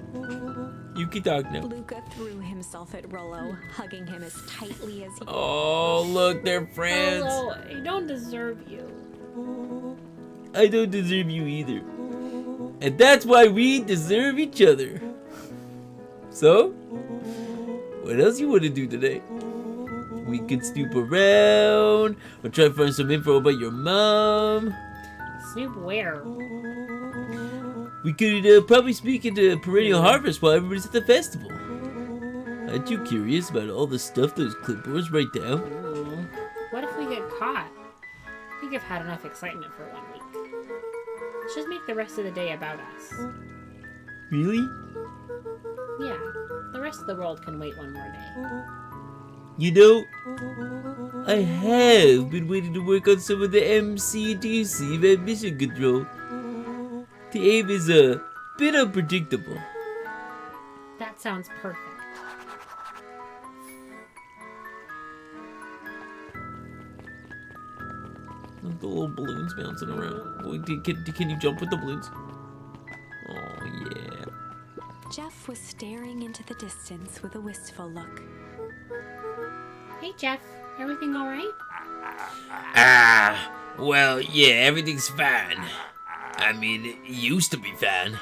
You can talk now. Luca threw himself at Rolo, hugging him as tightly as he could. Oh, look, they're friends. Rolo, I don't deserve you. I don't deserve you either. And that's why we deserve each other. So, what else you want to do today? We could snoop around, or try to find some info about your mom. Snoop where? We could probably speak into Perennial Harvest while everybody's at the festival. Aren't you curious about all the stuff those clipboards write down? What if we get caught? I think I've had enough excitement for 1 week. Let's just make the rest of the day about us. Really? Yeah, the rest of the world can wait one more day. You know, I have been waiting to work on some of the MCDC event mission control. The aim is a bit unpredictable. That sounds perfect. Look, the little balloons bouncing around. Wait, can you jump with the balloons? Oh, yeah. Jeff was staring into the distance with a wistful look. Hey Jeff, everything alright? Well, yeah, everything's fine. I mean, it used to be fine.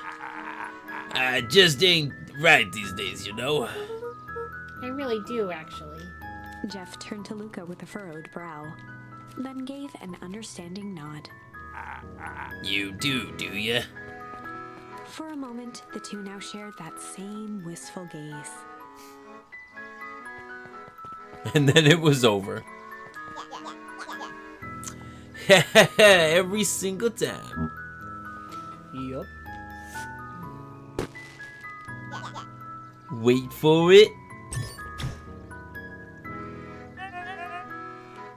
Just ain't right these days, you know? I really do, actually. Jeff turned to Luca with a furrowed brow, then gave an understanding nod. You do ya? For a moment, the two now shared that same wistful gaze. And then it was over. Every single time. Yup. Wait for it.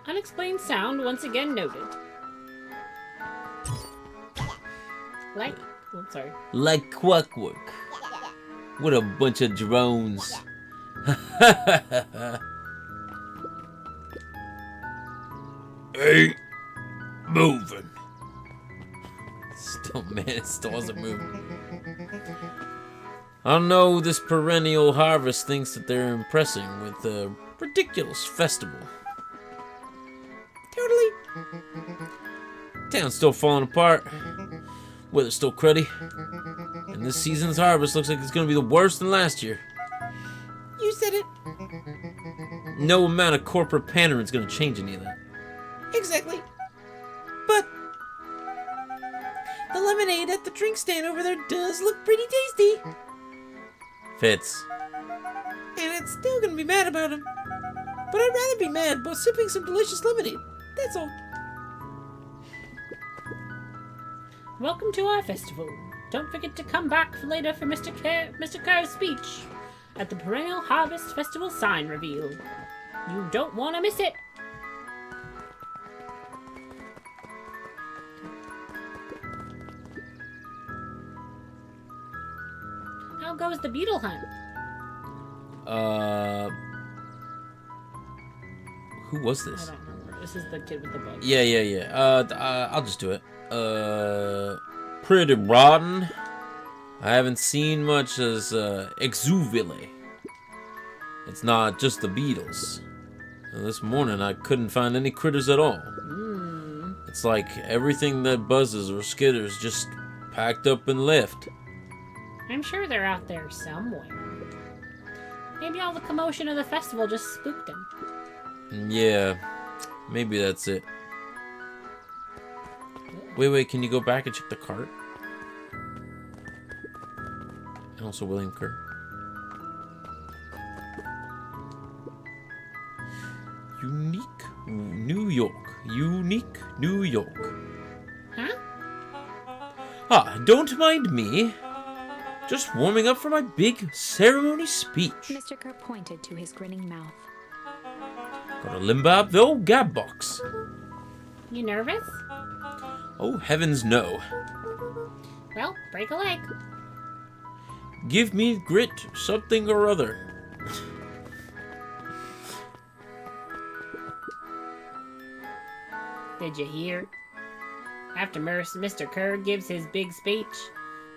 Unexplained sound once again noted. Like, oh, sorry. Like clockwork. What a bunch of drones. Ain't moving. Still, man, it still hasn't moved. I don't know who this perennial harvest thinks that they're impressing with a ridiculous festival. Totally. Town's still falling apart. Weather's still cruddy. And this season's harvest looks like it's gonna be the worst than last year. You said it. No amount of corporate pandering's gonna change any of that. Exactly. But the lemonade at the drink stand over there does look pretty tasty. Fitz. And it's still gonna be mad about him. But I'd rather be mad about sipping some delicious lemonade. That's all. Welcome to our festival. Don't forget to come back later for Mr. Kerr's speech at the Perennial Harvest Festival sign reveal. You don't want to miss it. How goes the beetle hunt? Who was I this? don't remember. This is the kid with the bug. Yeah. I'll just do it. Pretty rotten. I haven't seen much as exuvile. It's not just the beetles. This morning I couldn't find any critters at all. It's like everything that buzzes or skitters just packed up and left. I'm sure they're out there somewhere. Maybe all the commotion of the festival just spooked them. Yeah, maybe that's it. Wait, can you go back and check the cart? And also William Kerr. Unique New York. Huh? Ah, don't mind me. Just warming up for my big ceremony speech. Mr. Kerr pointed to his grinning mouth. Got a Limbabville gab box. You nervous? Oh, heavens no. Well, break a leg. Give me grit, something or other. Did you hear? After Mr. Kerr gives his big speech,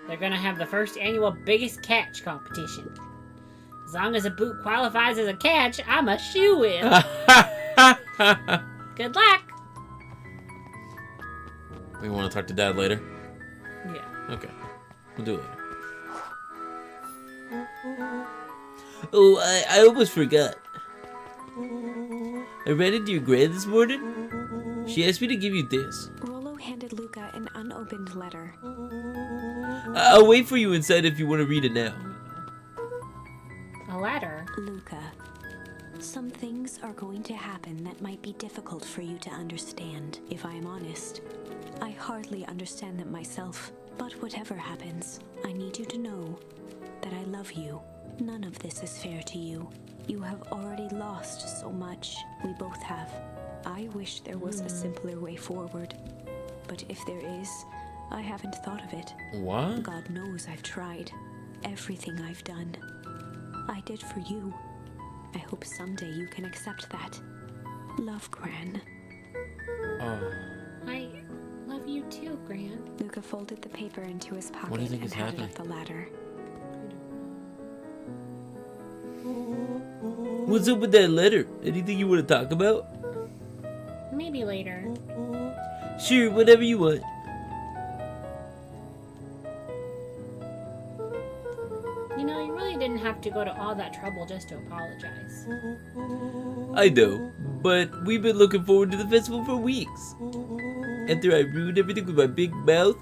they're gonna have the first annual biggest catch competition. As long as a boot qualifies as a catch, I'm a shoo-in. Good luck. We want to talk to Dad later? Yeah. Okay. We'll do it later. Oh, I almost forgot. I ran into your grand this morning. She asked me to give you this. Rollo handed Luca an unopened letter. I'll wait for you inside if you want to read it now. A letter. Luca, some things are going to happen that might be difficult for you to understand. If I am honest, I hardly understand them myself. But whatever happens, I need you to know that I love you. None of this is fair to you. You have already lost so much. We both have. I wish there was a simpler way forward. But if there is, I haven't thought of it. What? God knows I've tried. Everything I've done, I did for you. I hope someday you can accept that. Love, Gran. Oh. I love you too, Gran. Luca folded the paper into his pocket What do you think and is headed happening? up the ladder. What's up with that letter? Anything you want to talk about? Maybe later. Sure, whatever you want. You know, you really didn't have to go to all that trouble just to apologize. I know, but we've been looking forward to the festival for weeks. After I ruined everything with my big mouth,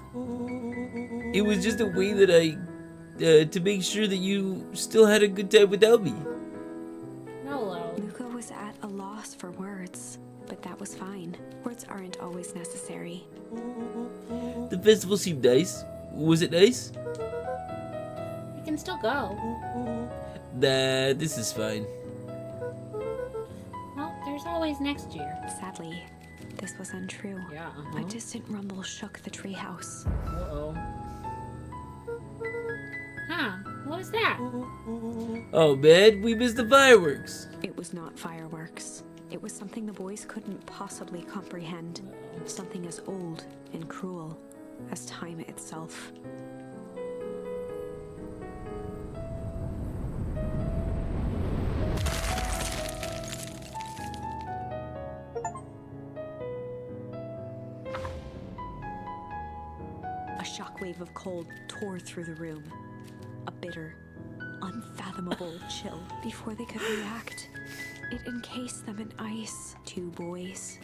It was just a way that to make sure that you still had a good time without me. Hello. Luca was at a loss for words, but that was fine. Words aren't always necessary. The festival seemed nice. Was it nice? We can still go. Nah, this is fine. Well, there's always next year. Sadly, this was untrue. Yeah. A distant rumble shook the treehouse. Uh-oh. Huh. What was that? Oh man, we missed the fireworks. It was not fireworks. It was something the boys couldn't possibly comprehend. Something as old and cruel as time itself. A shockwave of cold tore through the room. A bitter, unfathomable chill. Before they could react, it encased them in ice. Two boys,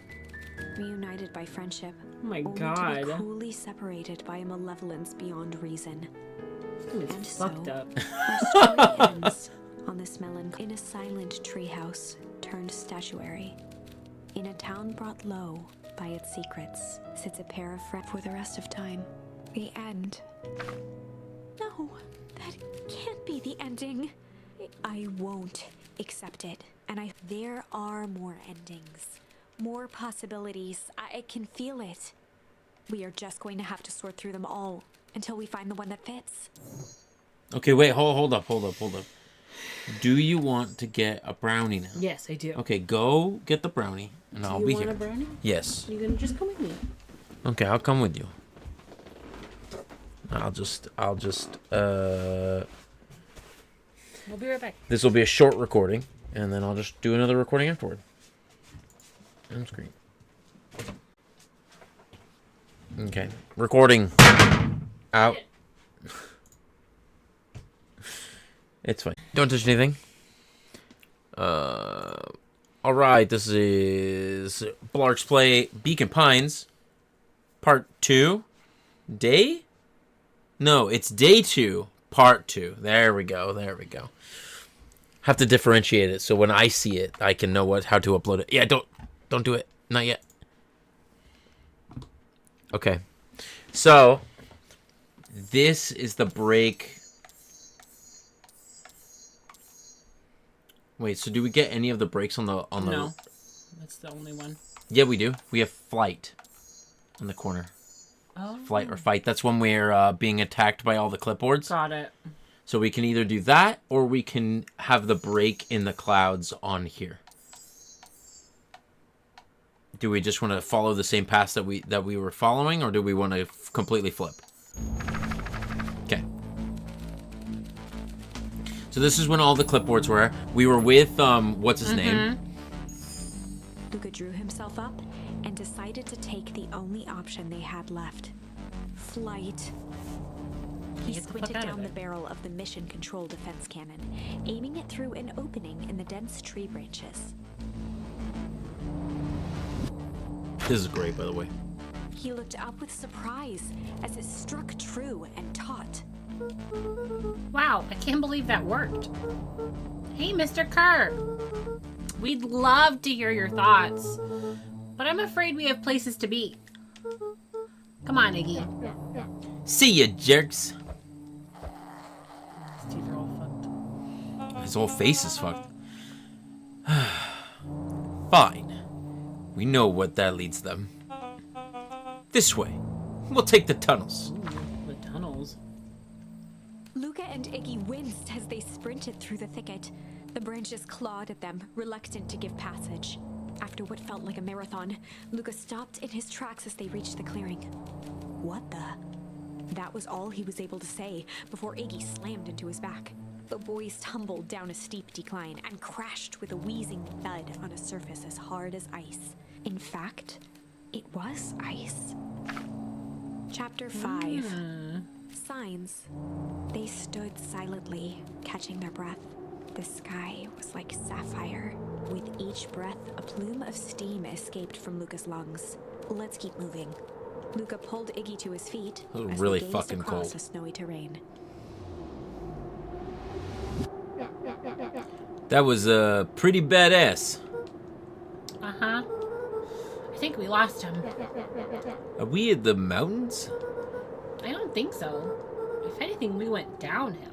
reunited by friendship, Oh my only god. to be cruelly separated by a malevolence beyond reason. It's And fucked so, up. our story ends on this in a silent treehouse turned statuary. In a town brought low by its secrets, sits a pair of friends for the rest of time. The end. No, that can't be the ending. I won't accept it. And there are more endings, more possibilities. I can feel it. We are just going to have to sort through them all until we find the one that fits. Okay, wait, hold up. Do you want to get a brownie now? Yes, I do. Okay, go get the brownie, and I'll Do be you want here. a brownie? Yes. Are you gonna just come with me? Okay, I'll come with you. I'll just We'll be right back. this will be a short recording, and then I'll just do another recording afterward. End screen. Okay, recording. Out. It's fine. Don't touch anything. All right, this is Blargs Play Beacon Pines, Part 2. Day? No, it's Day 2, Part 2. There we go. Have to differentiate it so when I see it, I can know how to upload it. Yeah, don't do it. Not yet. Okay. So, this is the break. Wait, so do we get any of the breaks on the No. That's the only one. Yeah, we do. We have flight in the corner. Oh. Flight or fight. That's when we're being attacked by all the clipboards. Got it. So we can either do that or we can have the break in the clouds on here. Do we just want to follow the same path that we were following, or do we want to completely flip? Okay. So this is when all the clipboards were. We were with what's his name? Luca drew himself up and decided to take the only option they had left. Flight. He Get the fuck squinted out of down the there. barrel of the mission control defense cannon, aiming it through an opening in the dense tree branches. This is great, by the way. He looked up with surprise as it struck true and taut. Wow, I can't believe that worked. Hey, Mr. Kerr. We'd love to hear your thoughts, but I'm afraid we have places to be. Come on, Iggy. See ya, jerks. These teeth are all fucked. His whole face is fucked. Fine. We know what that leads them. This way. We'll take the tunnels. Ooh, the tunnels. Luca and Iggy winced as they sprinted through the thicket. The branches clawed at them, reluctant to give passage. After what felt like a marathon, Luca stopped in his tracks as they reached the clearing. What the? That was all he was able to say before Iggy slammed into his back. The boys tumbled down a steep decline and crashed with a wheezing thud on a surface as hard as ice. In fact, it was ice. Chapter 5. Signs. They stood silently, catching their breath. The sky was like sapphire. With each breath, a plume of steam escaped from Luca's lungs. Let's keep moving. Luca pulled Iggy to his feet It was as really they gazed fucking across cold. the snowy terrain. That was pretty badass. Uh-huh. I think we lost him. Are we at the mountains? I don't think so. If anything, we went downhill.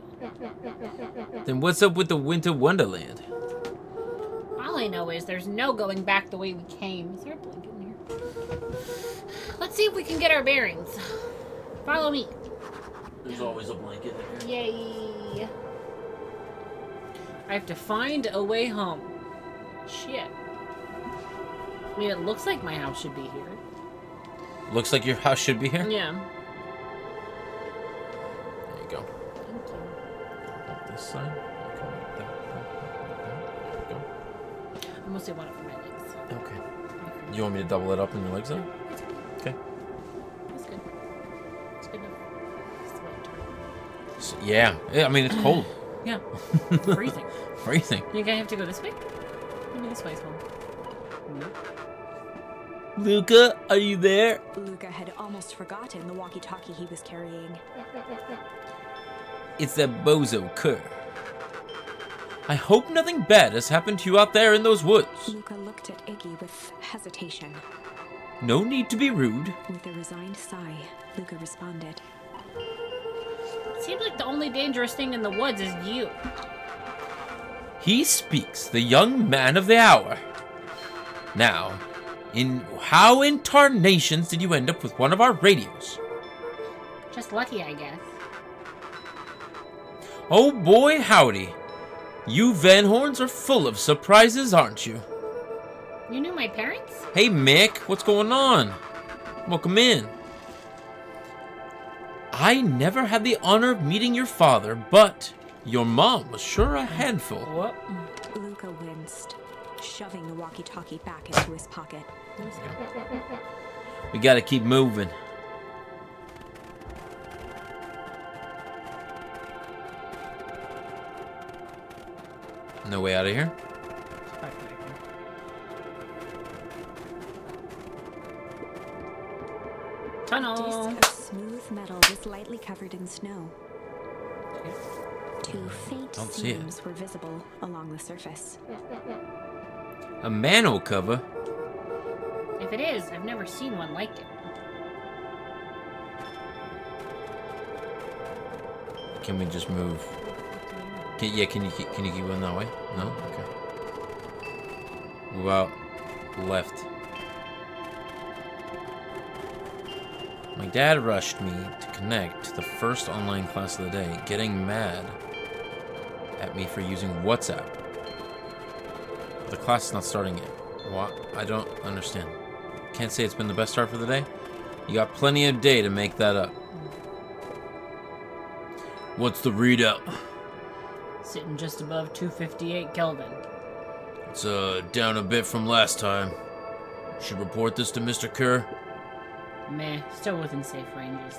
Then what's up with the Winter Wonderland? All I know is there's no going back the way we came. Is there a blanket in here? Let's see if we can get our bearings. Follow me. There's always a blanket in here. Yay. I have to find a way home. Shit. I mean, it looks like my house should be here. Looks like your house should be here. Yeah. There you go. Thank you. This side. Okay. There you I mostly want it for my legs. go. Okay. You want me to double it up on your legs though? Okay. That's good. It's good enough. It's winter. So, yeah. I mean, it's cold. Yeah. Freezing. Freezing. You think I have to go this way? Maybe this way's home. Nope. Luca, are you there? Luca had almost forgotten the walkie-talkie he was carrying. It's that bozo Kerr. I hope nothing bad has happened to you out there in those woods. Luca looked at Iggy with hesitation. No need to be rude. With a resigned sigh, Luca responded. It seems like the only dangerous thing in the woods is you. He speaks, the young man of the hour. Now, how in tarnations did you end up with one of our radios? Just lucky, I guess. Oh boy, howdy. You Van Horns are full of surprises, aren't you? You knew my parents? Hey Mick, what's going on? Welcome in. I never had the honor of meeting your father, but your mom was sure a handful. What? Luca winced, shoving the walkie-talkie back into his pocket. We gotta keep moving. No way out of here? Tunnel. Disc of smooth metal was lightly covered in snow. Two faint Don't see it. seams were visible along the surface. A manhole cover? If it is, I've never seen one like it. Can we just move? Can you keep going that way? No? Okay. Move out. Left. My dad rushed me to connect to the first online class of the day, getting mad at me for using WhatsApp. The class is not starting yet. What? I don't understand. Can't say it's been the best start for the day. You got plenty of day to make that up. What's the readout? Sitting just above 258 Kelvin. It's down a bit from last time. Should report this to Mr. Kerr. Meh, still within safe ranges.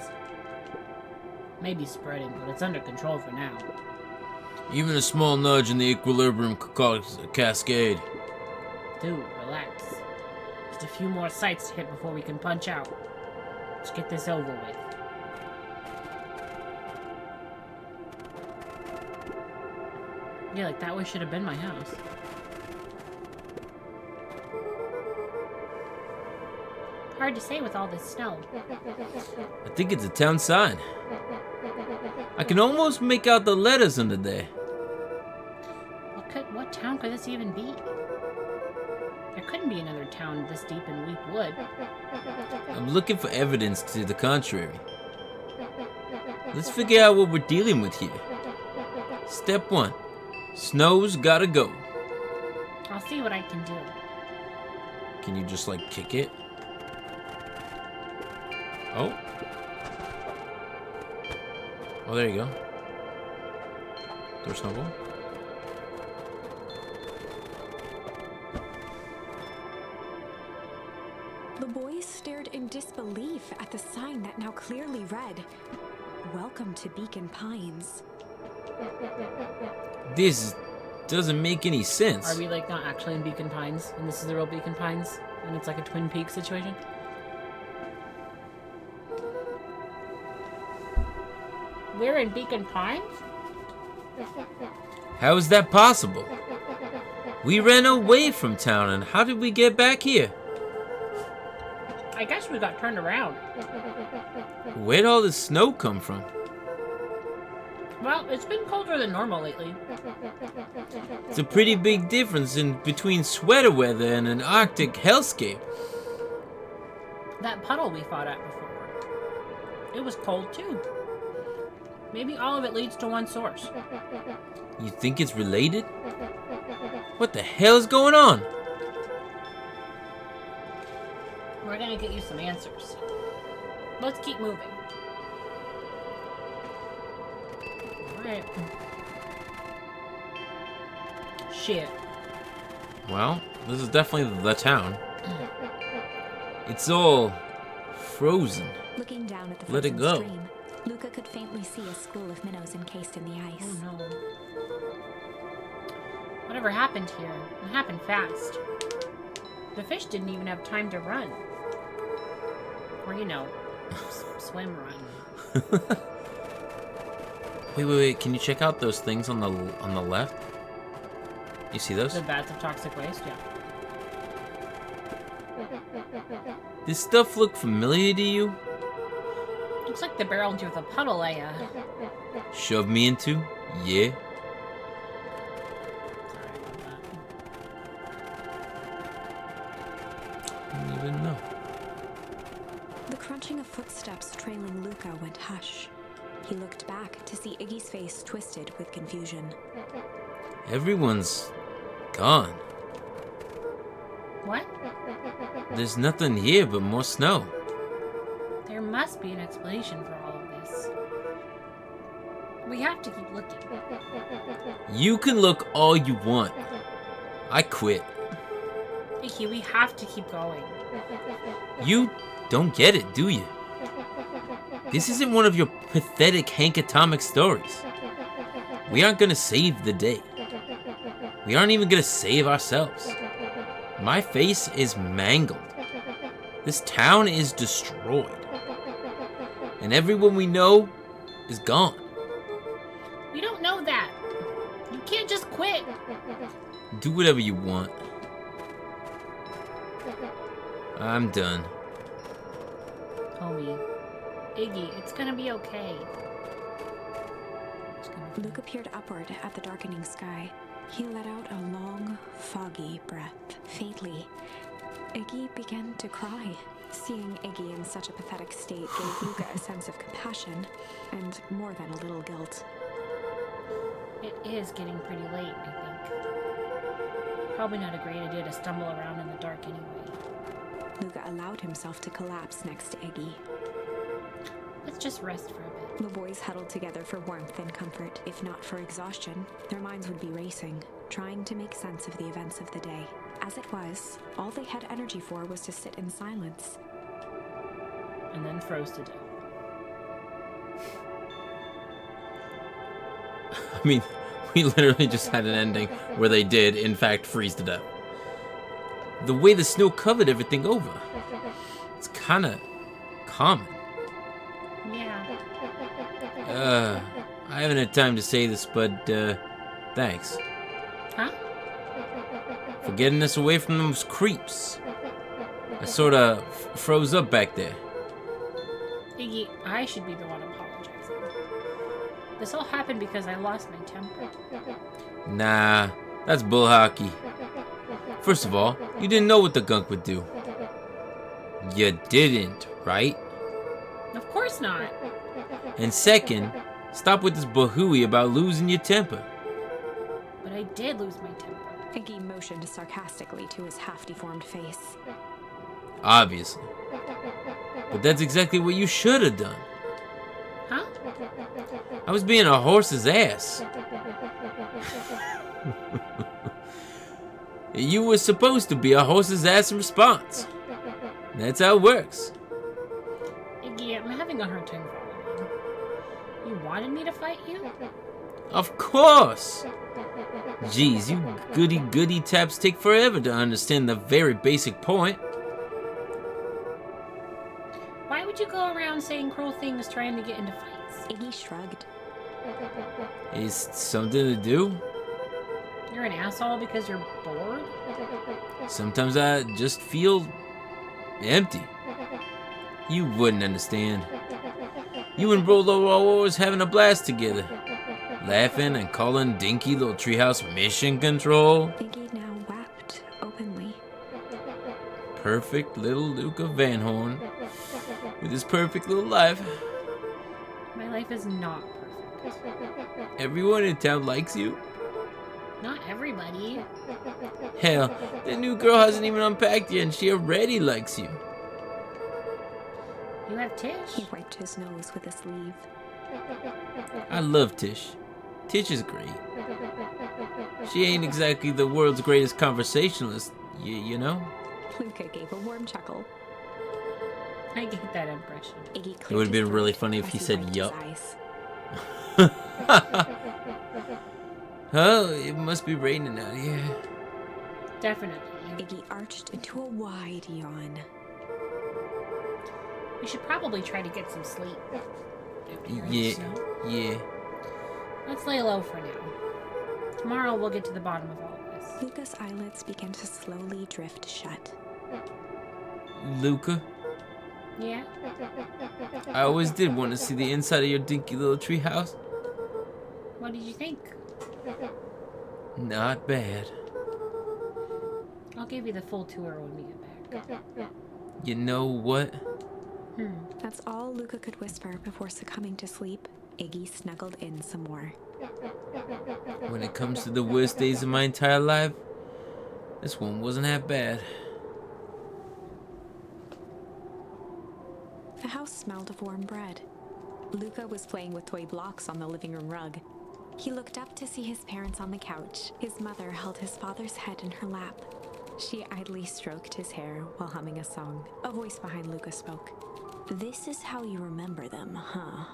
Maybe spreading, but it's under control for now. Even a small nudge in the equilibrium could cause a cascade. Dude, relax. Just a few more sites to hit before we can punch out. Let's get this over with. Yeah, like that way should have been my house. Hard to say with all this snow. I think it's a town sign. I can almost make out the letters under there. What town could this even be? There couldn't be another town this deep in Weep Wood. I'm looking for evidence to the contrary. Let's figure out what we're dealing with here. Step 1. Snow's gotta go. I'll see what I can do. Can you just, like, kick it? Oh. Oh, there you go. Throw a snowball. The boys stared in disbelief at the sign that now clearly read, "Welcome to Beacon Pines." This doesn't make any sense. Are we like not actually in Beacon Pines, and this is the real Beacon Pines, and it's like a Twin Peaks situation? We're in Beacon Pines? How is that possible? We ran away from town, and how did we get back here? I guess we got turned around. Where'd all this snow come from? Well, it's been colder than normal lately. It's a pretty big difference between sweater weather and an Arctic hellscape. That puddle we fought at before, it was cold too. Maybe all of it leads to one source. You think it's related? What the hell is going on? We're gonna get you some answers. Let's keep moving. Alright. Shit. Well, this is definitely the town. It's all frozen. Looking down at the Let it frozen go. stream, Luca could faintly see a school of minnows encased in the ice. Oh no. Whatever happened here? It happened fast. The fish didn't even have time to run. Or, you know, swim run. Wait. Can you check out those things on the left? You see those? The bats of toxic waste, yeah. This stuff look familiar to you? Looks like the barrel into the puddle I, Shove me into? Yeah. Sorry about that. I don't even know. The crunching of footsteps trailing Luca went hush. He looked back to see Iggy's face twisted with confusion. Everyone's gone. What? There's nothing here but more snow. There must be an explanation for all of this. We have to keep looking. You can look all you want. I quit. Icky, we have to keep going. You don't get it, do you? This isn't one of your pathetic Hank Atomic stories. We aren't gonna save the day. We aren't even gonna save ourselves. My face is mangled. This town is destroyed. And everyone we know is gone. We don't know that. You can't just quit. Do whatever you want. I'm done. Homie. Iggy, it's gonna be okay. Luca peered upward at the darkening sky. He let out a long, foggy breath. Faintly, Iggy began to cry. Seeing Iggy in such a pathetic state gave Luca a sense of compassion and more than a little guilt. It is getting pretty late, I think. Probably not a great idea to stumble around in the dark anyway. Luca allowed himself to collapse next to Iggy. Let's just rest for a bit. The boys huddled together for warmth and comfort. If not for exhaustion, their minds would be racing, trying to make sense of the events of the day. As it was, all they had energy for was to sit in silence. And then froze to death. I mean, we literally just had an ending where they did, in fact, freeze to death. The way the snow covered everything over. It's kinda common. Yeah. I haven't had time to say this, but, thanks. Huh? For getting us away from those creeps. I sorta froze up back there. Iggy, I should be the one apologizing. This all happened because I lost my temper. Nah, that's bull hockey. First of all, you didn't know what the gunk would do. You didn't, right? Of course not. And second, stop with this bahooey about losing your temper. But I did lose my temper. Iggy motioned sarcastically to his half-deformed face. Obviously. But that's exactly what you should have done. Huh? I was being a horse's ass. You were supposed to be a horse's ass in response. That's how it works. Iggy, I'm having a hard time following. You wanted me to fight you? Of course! Jeez, you goody taps take forever to understand the very basic point. Why would you go around saying cruel things trying to get into fights? Iggy shrugged. It's something to do. You're an asshole because you're bored? Sometimes I just feel empty. You wouldn't understand. You and Rolo are always having a blast together. Laughing and calling dinky little treehouse mission control. Iggy now wept openly. Perfect little Luca Van Horn. With his perfect little life. My life is not perfect. Everyone in town likes you. Not everybody. Hell, the new girl hasn't even unpacked yet and she already likes you. You have Tish. He wiped his nose with a sleeve. I love Tish. Tish is great. She ain't exactly the world's greatest conversationalist, you know? Luca gave a warm chuckle. I get that impression. Iggy It would have cleared been his really throat funny if as he said wiped his yup. eyes. Oh, it must be raining out here. Definitely. Iggy arched into a wide yawn. We should probably try to get some sleep. Yeah, So, yeah. let's lay low for now. Tomorrow we'll get to the bottom of all of this. Luca's eyelids began to slowly drift shut. Luca, Yeah? I always did want to see the inside of your dinky little treehouse. What did you think? Not bad. I'll give you the full tour when we get back. You know what? That's all Luca could whisper before succumbing to sleep. Iggy snuggled in some more. When it comes to the worst days of my entire life, this one wasn't half bad. The house smelled of warm bread. Luca was playing with toy blocks on the living room rug. He looked up to see his parents on the couch. His mother held his father's head in her lap. She idly stroked his hair while humming a song. A voice behind Luca spoke. "This is how you remember them, huh?"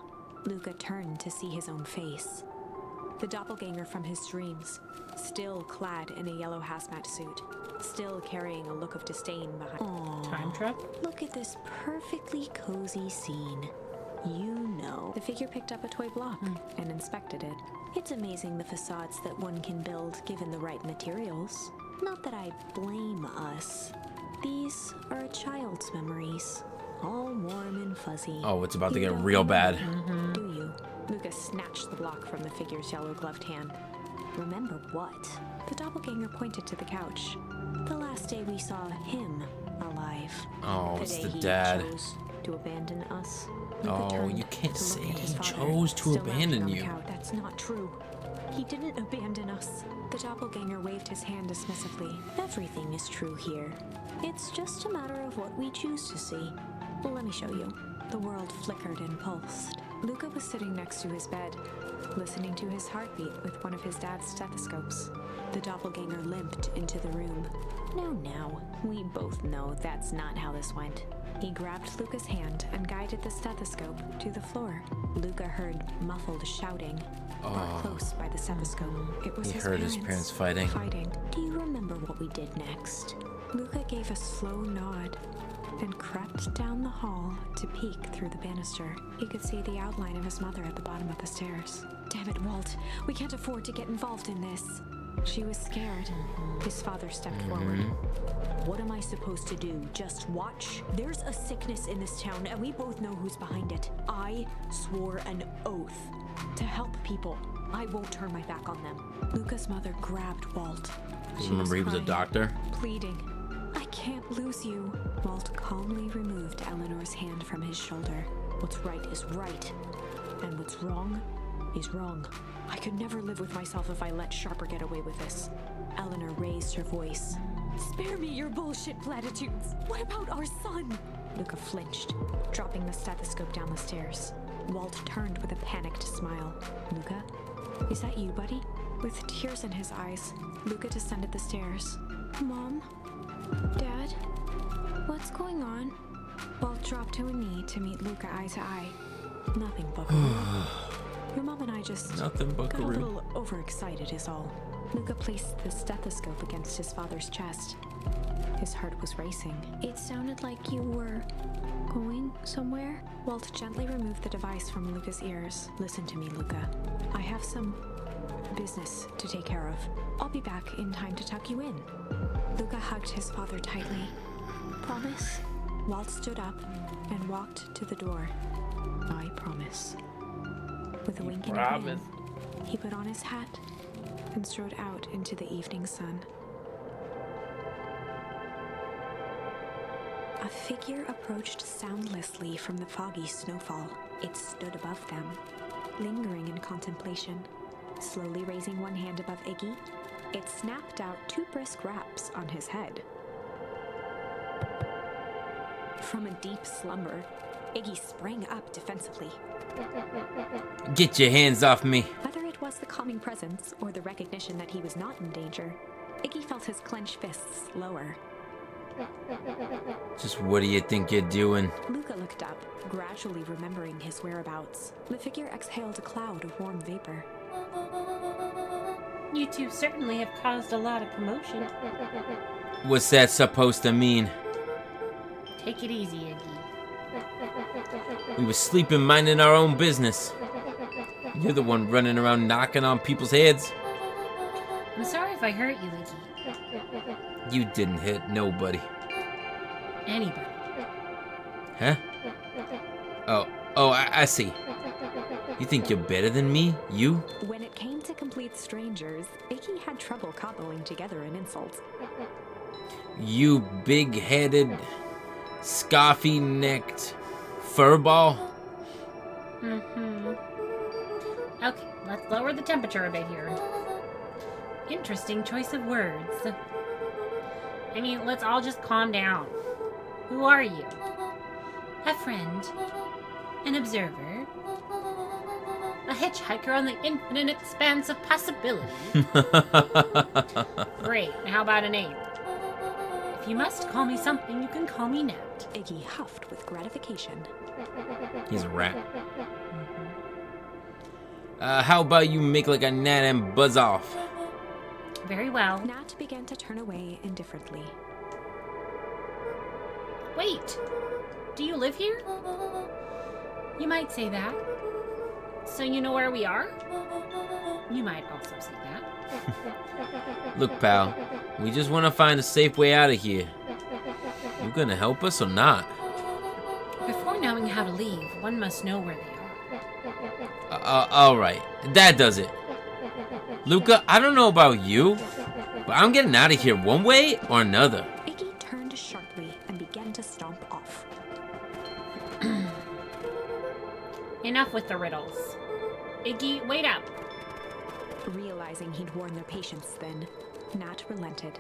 Luca turned to see his own face. The doppelganger from his dreams, still clad in a yellow hazmat suit, still carrying a look of disdain behind. Aww. Time trap? Look at this perfectly cozy scene. You know. The figure picked up a toy block and inspected it. It's amazing the facades that one can build given the right materials. Not that I blame us. These are a child's memories. All warm and fuzzy. Oh, it's about to You get don't real remember, bad. Do you? Lucas snatched the block from the figure's yellow-gloved hand. Remember what? The doppelganger pointed to the couch. The last day we saw him alive. Oh, The it's day the he dad. chose to abandon us. Luca Oh, turned you can't to look say at his he father, chose to still lounging abandon on the you. couch. That's not true. He didn't abandon us. The doppelganger waved his hand dismissively. Everything is true here. It's just a matter of what we choose to see. Well, let me show you. The world flickered and pulsed. Luca was sitting next to his bed, listening to his heartbeat with one of his dad's stethoscopes. The doppelganger limped into the room. Now, we both know that's not how this went. He grabbed Luca's hand and guided the stethoscope to the floor. Luca heard muffled shouting. Brought close by the stethoscope. It was He his heard parents his parents fighting. Do you remember what we did next? Luca gave a slow nod and crept down the hall to peek through the banister. He could see the outline of his mother at the bottom of the stairs. Damn it, Walt. We can't afford to get involved in this. She was scared. His father stepped forward. What am I supposed to do? Just watch? There's a sickness in this town, and we both know who's behind it. I swore an oath to help people. I won't turn my back on them. Luca's mother grabbed Walt. She Remember he was a crying, doctor? pleading. I can't lose you. Walt calmly removed Eleanor's hand from his shoulder. What's right is right, and what's wrong is wrong. I could never live with myself if I let Sharper get away with this. Eleanor raised her voice. Spare me your bullshit platitudes. What about our son? Luca flinched, dropping the stethoscope down the stairs. Walt turned with a panicked smile. Luca, is that you, buddy? With tears in his eyes, Luca descended the stairs. Mom? Dad? What's going on? Walt dropped to a knee to meet Luca eye to eye. Nothing, Buckaroo. Your mom and I just Nothing, got a Buckaroo. little overexcited is all. Luca placed the stethoscope against his father's chest. His heart was racing. It sounded like you were going somewhere. Walt gently removed the device from Luca's ears. Listen to me, Luca. I have some business to take care of. I'll be back in time to tuck you in. Luca hugged his father tightly. Promise? Walt stood up and walked to the door. I promise. With a wink and a grin, he put on his hat and strode out into the evening sun. A figure approached soundlessly from the foggy snowfall. It stood above them, lingering in contemplation. Slowly raising one hand above Iggy, it snapped out 2 brisk raps on his head. From a deep slumber, Iggy sprang up defensively. Get your hands off me. Whether it was the calming presence or the recognition that he was not in danger, Iggy felt his clenched fists lower. Just what do you think you're doing? Luca looked up, gradually remembering his whereabouts. The figure exhaled a cloud of warm vapor. You two certainly have caused a lot of commotion. What's that supposed to mean? Take it easy, Iggy. We were sleeping, minding our own business. You're the one running around knocking on people's heads. I'm sorry if I hurt you, Iggy. You didn't hit nobody. Anybody. Huh? Oh, I see. You think you're better than me? You? When it came to complete strangers, Iggy had trouble cobbling together an insult. You big-headed, scoffy-necked furball? Mm-hmm. Okay, let's lower the temperature a bit here. Interesting choice of words. I mean, let's all just calm down. Who are you? A friend. An observer. A hitchhiker on the infinite expanse of possibility. Great. How about a name? If you must call me something, you can call me Nat. Iggy huffed with gratification. He's a rat. How about you make like a gnat and buzz off? Very well. Nat began to turn away indifferently. Wait. Do you live here? You might say that. So you know where we are? You might also say that. Look, pal, we just want to find a safe way out of here. You gonna help us or not? Before knowing how to leave, one must know where they are. Alright, that does it. Luca, I don't know about you, but I'm getting out of here one way or another. Iggy turned sharply and began to stomp off. Enough with the riddles. Iggy, wait up. Realizing he'd worn their patience then, Nat relented.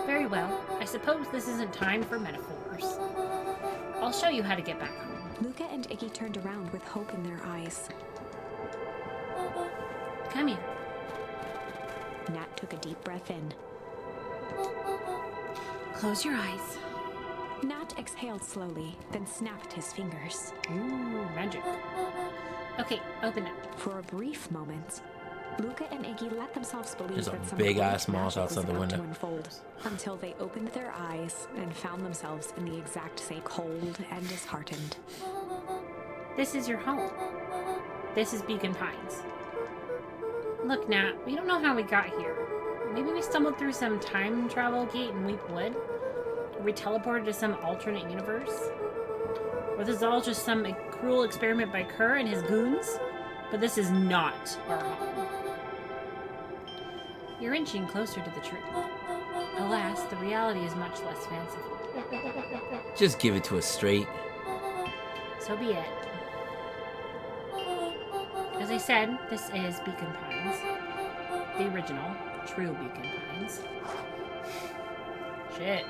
Very well. I suppose this isn't time for metaphors. I'll show you how to get back home. Luca and Iggy turned around with hope in their eyes. Come here. Nat took a deep breath in. Close your eyes. Nat exhaled slowly, then snapped his fingers. Ooh, magic. Okay, open it. For a brief moment, Luca and Iggy let themselves believe There's a that some big-ass great mouse magic was outside the about to window. unfold, until they opened their eyes and found themselves in the exact same cold and disheartened. This is your home. This is Beacon Pines. Look, Nat, we don't know how we got here. Maybe we stumbled through some time travel gate in Leap Wood? Or we teleported to some alternate universe? Or this is all just some cruel experiment by Kerr and his goons? But this is not our home. You're inching closer to the truth. Alas, the reality is much less fanciful. Just give it to us straight. So be it. As I said, this is Beacon Pines. The original, true Beacon Pines. Shit.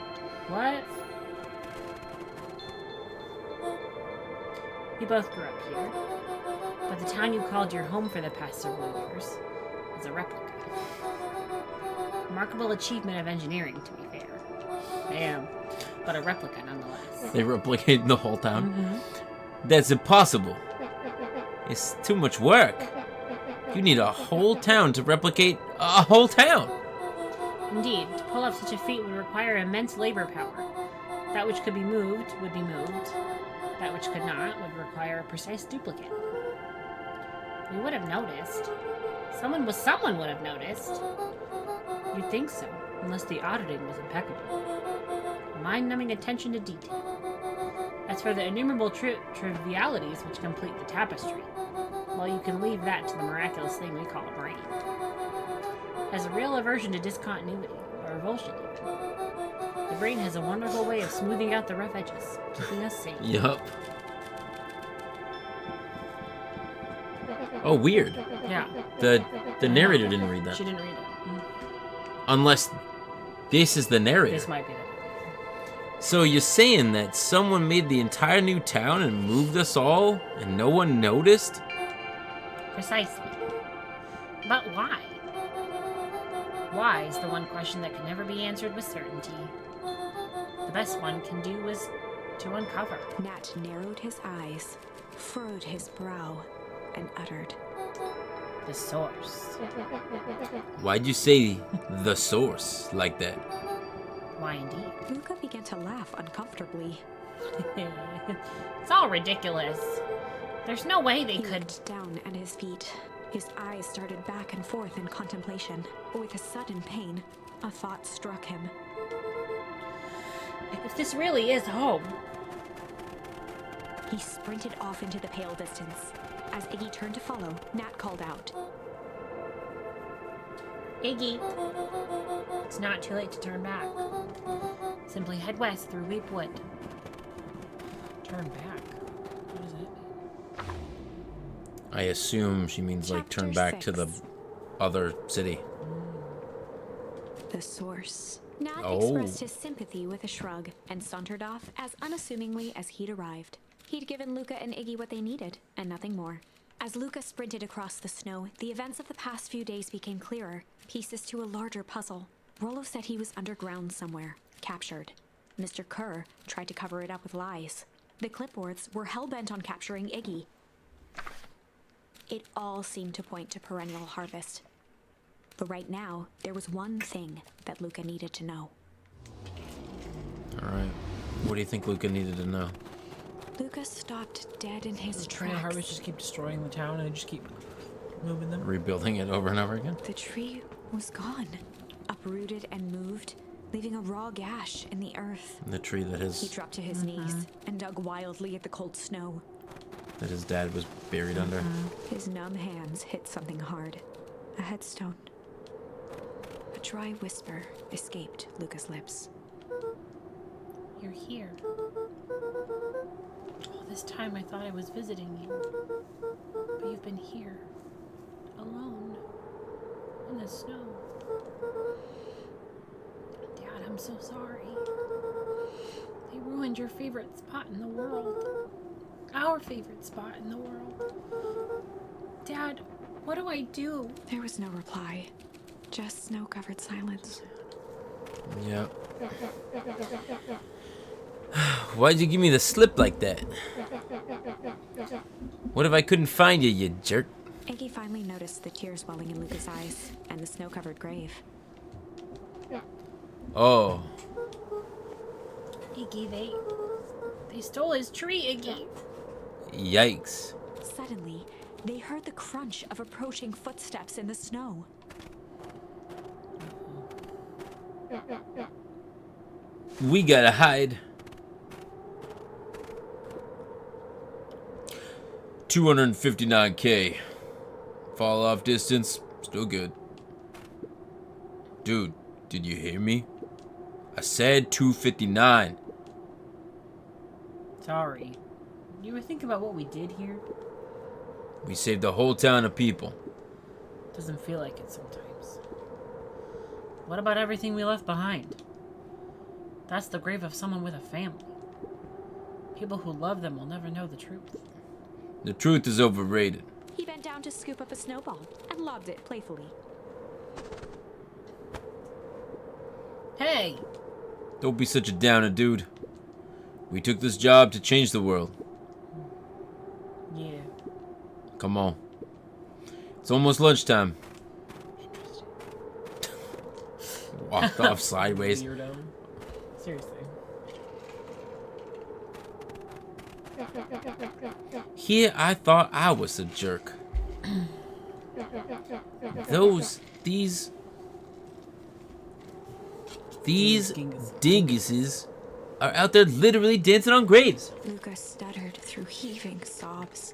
What? You both grew up here, but the town you called your home for the past several years is a replica. Remarkable achievement of engineering, to be fair. Damn. But a replica nonetheless. They replicated the whole town. That's impossible. It's too much work. You need a whole town to replicate a whole town. Indeed, to pull off such a feat would require immense labor power. That which could be moved would be moved. That which could not would require a precise duplicate. We would have noticed. Someone would have noticed. You'd think so, unless the auditing was impeccable. Mind-numbing attention to detail. As for the innumerable trivialities which complete the tapestry, well, you can leave that to the miraculous thing we call a brain. Has a real aversion to discontinuity, or revulsion even. The brain has a wonderful way of smoothing out the rough edges, keeping us sane. Yup. Oh, weird. Yeah, The narrator didn't read that. she didn't read it. Unless this is the narrator. This might be it. So you're saying that someone made the entire new town and moved us all, and no one noticed? Precisely. But why? Why is the one question that can never be answered with certainty. The best one can do is to uncover. Nat narrowed his eyes, furrowed his brow, and uttered, The source. Why'd you say the source like that? Why indeed? Luca began to laugh uncomfortably. It's all ridiculous. There's no way they He could. looked down at his feet. His eyes started back and forth in contemplation. With a sudden pain, a thought struck him. If this really is home. He sprinted off into the pale distance. As Iggy turned to follow, Nat called out. Iggy. It's not too late to turn back. Simply head west through Weep Wood. Turn back? What is it? I assume she means like turn Chapter back to the 6. other city. The source. Nat Oh. expressed his sympathy with a shrug and sauntered off as unassumingly as he'd arrived. He'd given Luca and Iggy what they needed, and nothing more. As Luca sprinted across the snow, the events of the past few days became clearer, pieces to a larger puzzle. Rollo said he was underground somewhere, captured. Mr. Kerr tried to cover it up with lies. The clipboards were hell-bent on capturing Iggy. It all seemed to point to perennial harvest. But right now, there was one thing that Luca needed to know. Alright. What do you think Luca needed to know? Luca stopped dead in his Trying to harvest, tracks. just keep destroying the town and they just keep moving them. Rebuilding it over and over again? The tree was gone, uprooted and moved, leaving a raw gash in the earth. The tree that He his dropped to his knees and dug wildly at the cold snow. dad was buried under. His numb hands hit something hard. A headstone. A dry whisper escaped Luca's lips. You're here. All this time I thought I was visiting you. But you've been here. Alone. In the snow. Dad, I'm so sorry. They ruined your favorite spot in the world. Our favorite spot in the world. Dad, what do I do? There was no reply, just snow-covered silence. Yep. Why'd you give me the slip like that? What if I couldn't find you, you jerk? Iggy finally noticed the tears welling in Luca's eyes and the snow-covered grave. Oh. Iggy, they stole his tree, Iggy. Yikes. Suddenly, they heard the crunch of approaching footsteps in the snow. We gotta hide. 259K. Fall off distance, still good. Dude, did you hear me? I said 259. Sorry. You ever think about what we did here? We saved a whole town of people. Doesn't feel like it sometimes. What about everything we left behind? That's the grave of someone with a family. People who love them will never know the truth. The truth is overrated. He bent down to scoop up a snowball and lobbed it playfully. Hey! Don't be such a downer, dude. We took this job to change the world. Yeah. Come on. It's almost lunchtime. walked off sideways. Weirdo. Seriously. Here, I thought I was a jerk. These dinguses are out there literally dancing on graves. Luca stuttered through heaving sobs.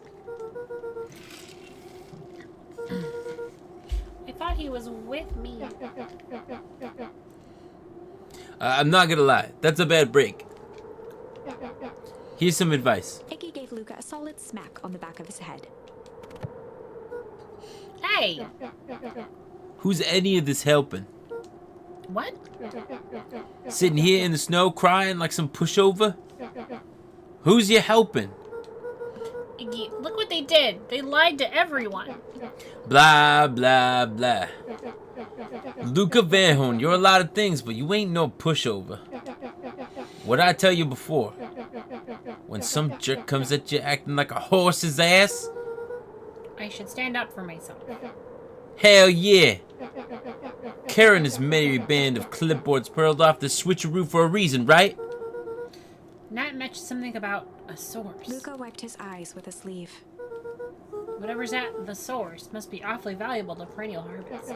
I thought he was with me. I'm not gonna lie, that's a bad break. Here's some advice. Iggy gave Luca a solid smack on the back of his head. Hey! Who's any of this helping? What? Sitting here in the snow crying like some pushover? Who's you helping? Iggy, look what they did. They lied to everyone. Blah, blah, blah. Luca Van Horn, you're a lot of things, but you ain't no pushover. What'd I tell you before? When some jerk comes at you acting like a horse's ass? I should stand up for myself. Hell yeah! Karen is merry band of clipboards pearled off the switcheroo for a reason, right? Nat mentioned something about a source. Luca wiped his eyes with a sleeve. Whatever's at the source must be awfully valuable to perennial harvest.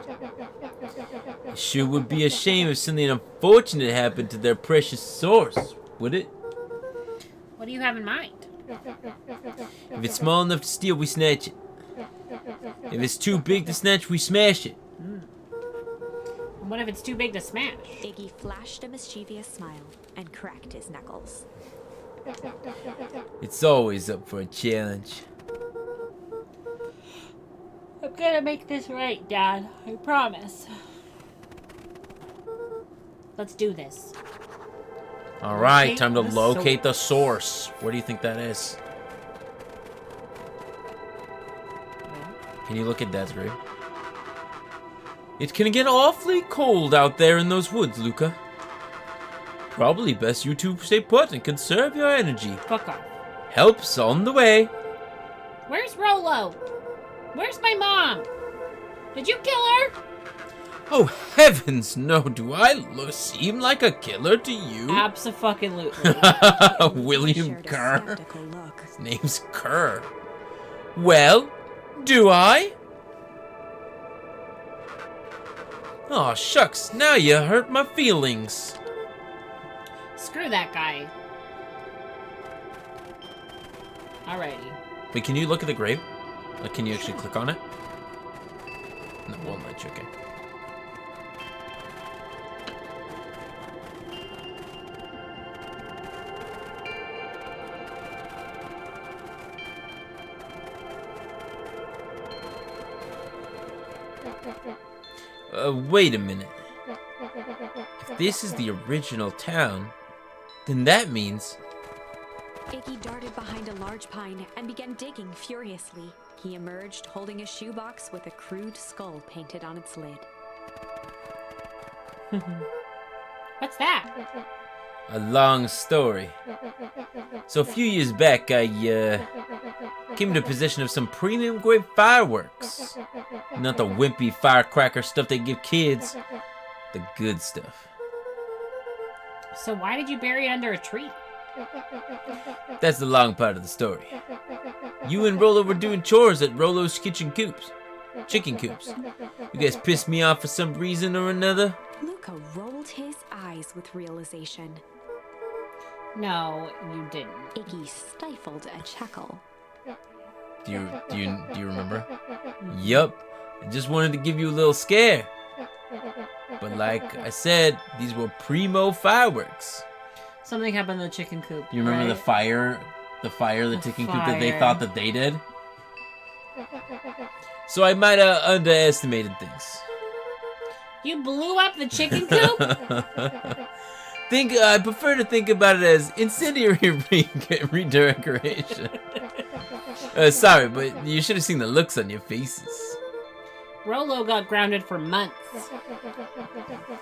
It sure would be a shame if something unfortunate happened to their precious source, would it? What do you have in mind? If it's small enough to steal, we snatch it. If it's too big to snatch, we smash it. And what if it's too big to smash? Iggy flashed a mischievous smile and cracked his knuckles. It's always up for a challenge. I'm gonna make this right, Dad. I promise. Let's do this. Alright, time to Locate the locate the source. Where do you think that is? Can you look at Dad's grave? It can get awfully cold out there in those woods, Luca. Probably best you two stay put and conserve your energy. Fuck off. Help's on the way. Where's Rolo? Where's my mom? Did you kill her? Oh heavens, no! Do I seem like a killer to you? Abso-fucking-lutely. William Shared a Kerr. skeptical look. His name's Kerr. Well, do I? Aw, shucks, now you hurt my feelings. Screw that guy. Alrighty. Wait, can you look at the grave? Like, can you actually click on it? No, won't let you, okay. Wait a minute. If this is the original town, then that means... Iggy darted behind a large pine and began digging furiously. He emerged holding a shoebox with a crude skull painted on its lid. What's that? A long story. So a few years back, I came into possession of some premium grade fireworks. Not the wimpy firecracker stuff they give kids. The good stuff. So why did you bury it under a tree? That's the long part of the story. You and Rolo were doing chores at Rolo's chicken coops. You guys pissed me off for some reason or another. Luca rolled his eyes with realization. No, you didn't. Iggy stifled a chuckle. Do you remember? Yup. I just wanted to give you a little scare. But like I said, these were primo fireworks. Something happened in the chicken coop. You remember the right? the chicken coop that they fire. thought that they did? So I might have underestimated things. You blew up the chicken coop? I prefer to think about it as incendiary redecoration. Sorry, but you should have seen the looks on your faces. Rolo got grounded for months.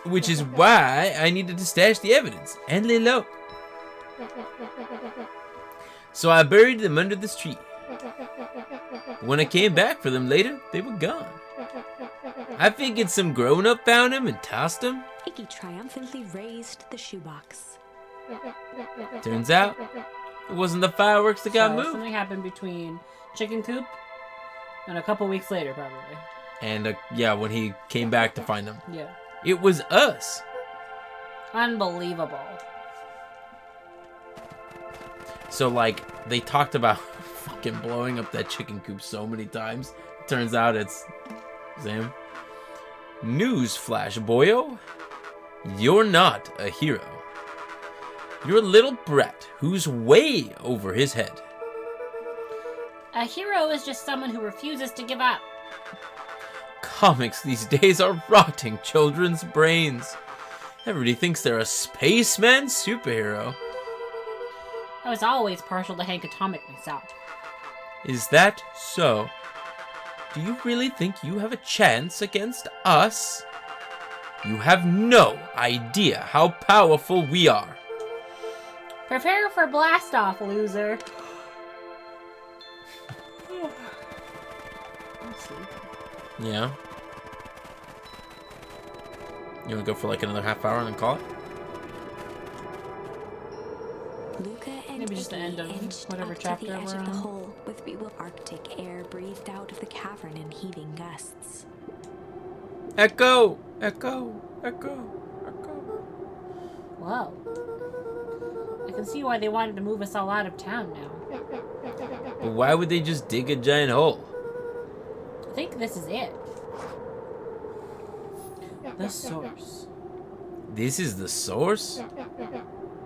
Which is why I needed to stash the evidence and lay low. So I buried them under this tree. When I came back for them later, they were gone. I figured some grown-up found them and tossed them. Iggy triumphantly raised the shoebox. Turns out, it wasn't the fireworks that got So moved. something happened between Chicken Coop and a couple weeks later, probably. And yeah, when he came back to find them, Yeah. it was us. Unbelievable. So like, they talked about fucking blowing up that chicken coop so many times. Turns out it's him. Newsflash, boyo. You're not a hero. You're a little brat who's way over his head. A hero is just someone who refuses to give up. Comics these days are rotting children's brains. Everybody thinks they're a spaceman superhero. I was always partial to Hank Atomic myself. Is that so? Do you really think you have a chance against us? You have no idea how powerful we are. Prepare for blast off, loser. I'm sleeping. Yeah. You wanna go for like another half hour and then call it? Luca and Maybe just the Iggy end of inched whatever up chapter to the edge we're of the on. hole with Arctic air breathed out of the cavern in heaving gusts. Echo! Echo! Echo! Echo! Whoa. I can see why they wanted to move us all out of town now. But why would they just dig a giant hole? I think this is it. The source. This is the source?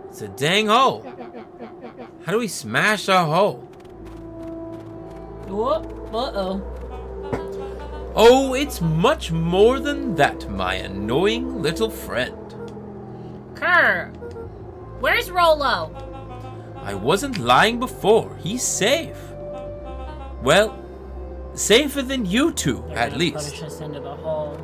It's a dang hole. How do we smash a hole? Whoop. Uh-oh. Oh, it's much more than that, my annoying little friend. Kerr! Where's Rolo? I wasn't lying before. He's safe. Well, safer than you two, They're at gonna least. push us into the hole.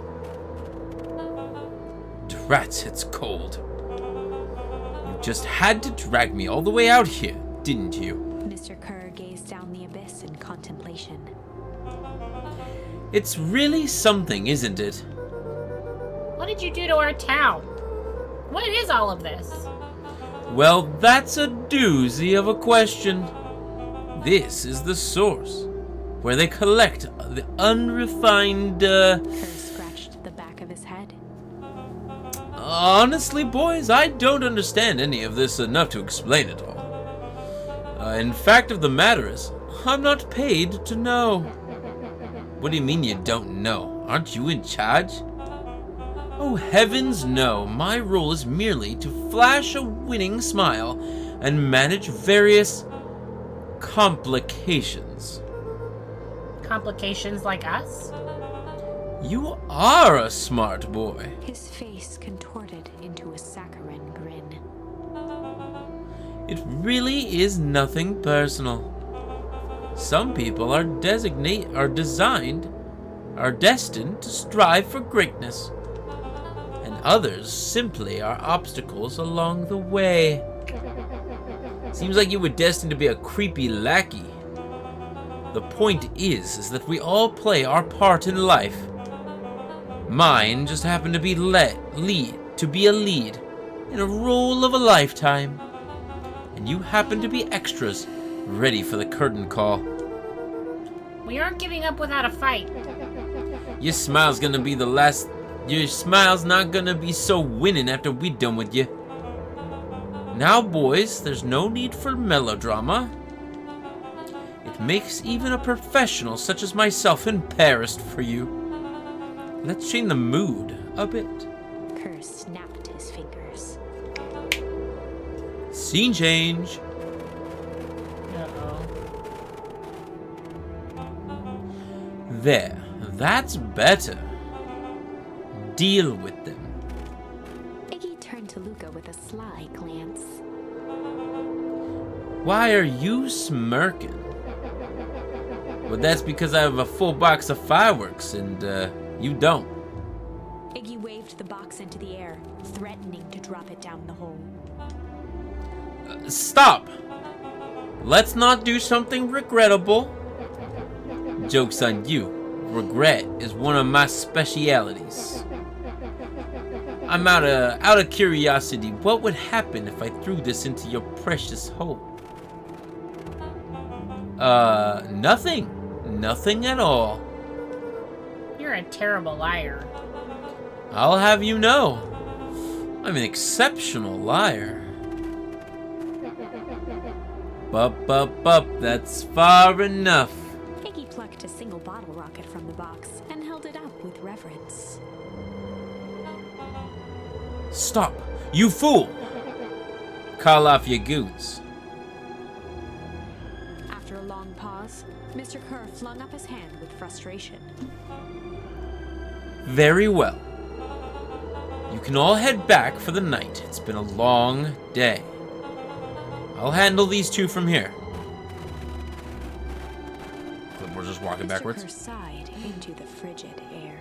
Rats, it's cold. You just had to drag me all the way out here, didn't you? Mr. Kerr gazed down the abyss in contemplation. It's really something, isn't it? What did you do to our town? What is all of this? Well, that's a doozy of a question. This is the source, where they collect the unrefined, Kerr scratched the back of his head. Honestly, boys, I don't understand any of this enough to explain it all. In fact of the matter is, I'm not paid to know. What do you mean you don't know? Aren't you in charge? Oh, heavens no. My role is merely to flash a winning smile and manage various complications. Complications like us? You are a smart boy. His face contorted into a saccharine grin. It really is nothing personal. Some people are destined to strive for greatness. And others simply are obstacles along the way. Seems like you were destined to be a creepy lackey. The point is that we all play our part in life. Mine just happened to be a lead in a role of a lifetime. And you happen to be extras, ready for the curtain call. We aren't giving up without a fight. Your smile's gonna be the last. Your smile's not gonna be so winning after we're done with you. Now, boys, there's no need for melodrama. It makes even a professional such as myself embarrassed for you. Let's change the mood a bit. Kerr snapped his fingers. Scene change. Uh-oh. There, that's better. Deal with them. Iggy turned to Luca with a sly glance. Why are you smirking? Well, that's because I have a full box of fireworks and, you don't. Iggy waved the box into the air, threatening to drop it down the hole. Stop! Let's not do something regrettable. Joke's on you. Regret is one of my specialities. I'm out of curiosity, what would happen if I threw this into your precious hole? Nothing. Nothing at all. You're a terrible liar. I'll have you know, I'm an exceptional liar. Bup, that's far enough. Iggy plucked a single bottle rocket from the box and held it up with reverence. Stop, you fool! Call off your goons. After a long pause, Mr. Kerr flung up his hand with frustration. Very well. You can all head back for the night. It's been a long day. I'll handle these two from here. We're just walking backwards. Mr. Kerr sighed into the frigid air.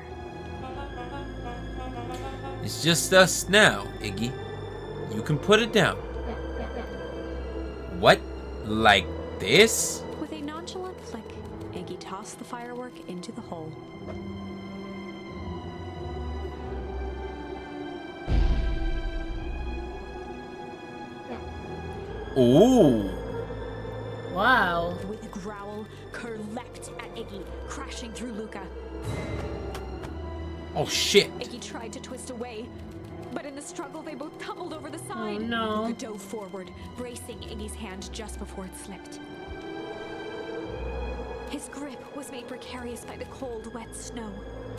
It's just us now, Iggy. You can put it down. What? Like this? With a nonchalant flick, Iggy tossed the firework into the hole. Ooh. Wow. With a growl, Kerr leapt at Iggy, crashing through Luca. Oh shit. Iggy tried to twist away, but in the struggle they both tumbled over the side. Oh, no. Luca dove forward, bracing Iggy's hand just before it slipped. His grip was made precarious by the cold, wet snow.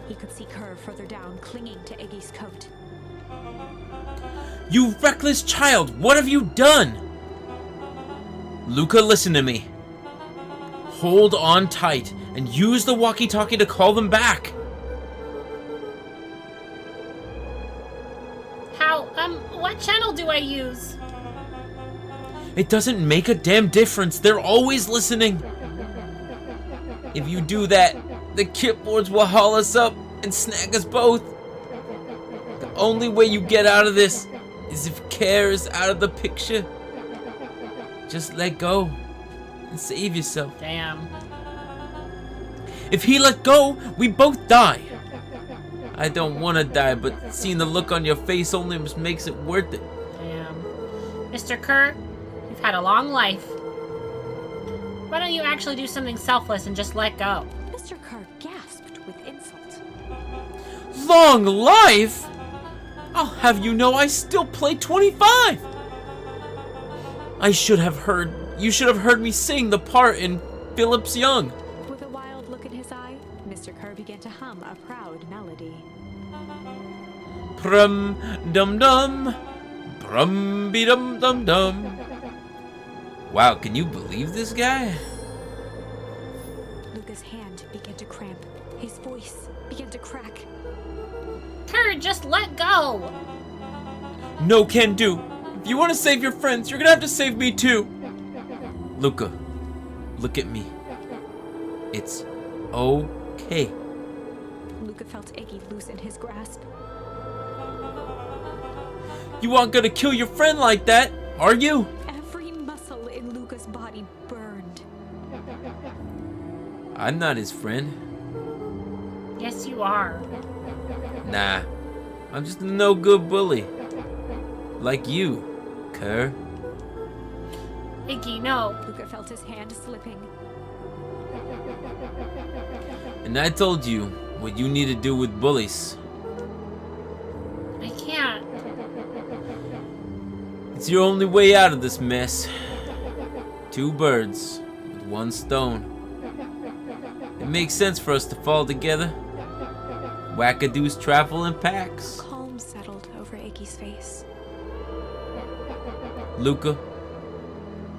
He could see Kerr further down, clinging to Iggy's coat. You reckless child, what have you done? Luca, listen to me. Hold on tight and use the walkie-talkie to call them back. How, what channel do I use? It doesn't make a damn difference. They're always listening. If you do that, the kipboards will haul us up and snag us both. The only way you get out of this is if Care is out of the picture. Just let go and save yourself. Damn. If he let go, we both die. I don't want to die, but seeing the look on your face only makes it worth it. Damn. Mr. Kerr, you've had a long life. Why don't you actually do something selfless and just let go? Mr. Kerr gasped with insult. Long life? I'll have you know I still play 25. You should have heard me sing the part in Phillips Young. With a wild look in his eye, Mr. Kerr began to hum a proud melody. Prum dum dum, prum be dum dum dum. Wow, can you believe this guy? Luca's hand began to cramp. His voice began to crack. Kerr, just let go! No can do. If you want to save your friends, you're gonna have to save me too. Luca, look at me. It's okay. Luca felt Iggy loosen his grasp. You aren't gonna kill your friend like that, are you? Every muscle in Luca's body burned. I'm not his friend. Yes, you are. Nah, I'm just a no-good bully. Like you, Kerr. Iggy, no. Luca felt his hand slipping. And I told you what you need to do with bullies. I can't. It's your only way out of this mess. 2 birds with 1 stone. It makes sense for us to fall together. Wackadoos travel in packs. Calm settled over Iggy's face. Luca,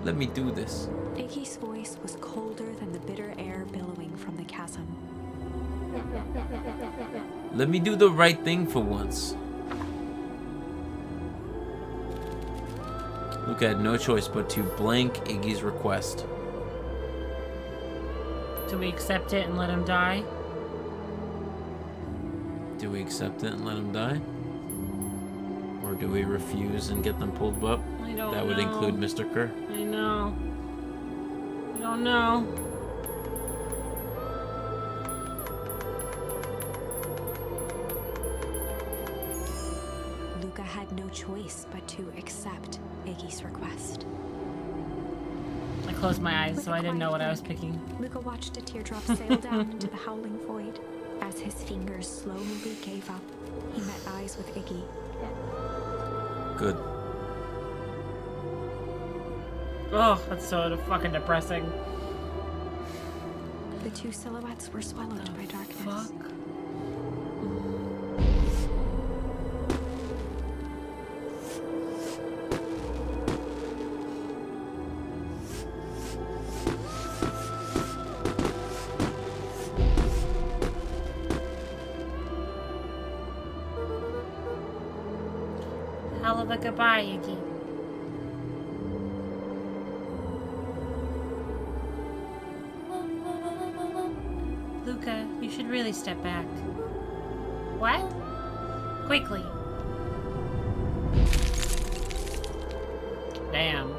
let me do this. Iggy's voice was colder than the bitter air billowing from the chasm. Let me do the right thing for once. Luca had no choice but to blank Iggy's request. Do we accept it and let him die? Do we accept it and let him die? Or do we refuse and get them pulled up? I don't That would know. include Mr. Kerr. I know. I don't know. Luca had no choice but to accept Iggy's request. I closed my eyes, With so a I didn't know quiet what I was blink, picking. Luca watched a teardrop sail down into the howling void. As his fingers slowly gave up, he met eyes with Iggy. Good. Oh, that's so fucking depressing. The two silhouettes were swallowed by darkness. Fuck. Hell of a goodbye, Iggy. Luca, you should really step back. What? Quickly. Damn.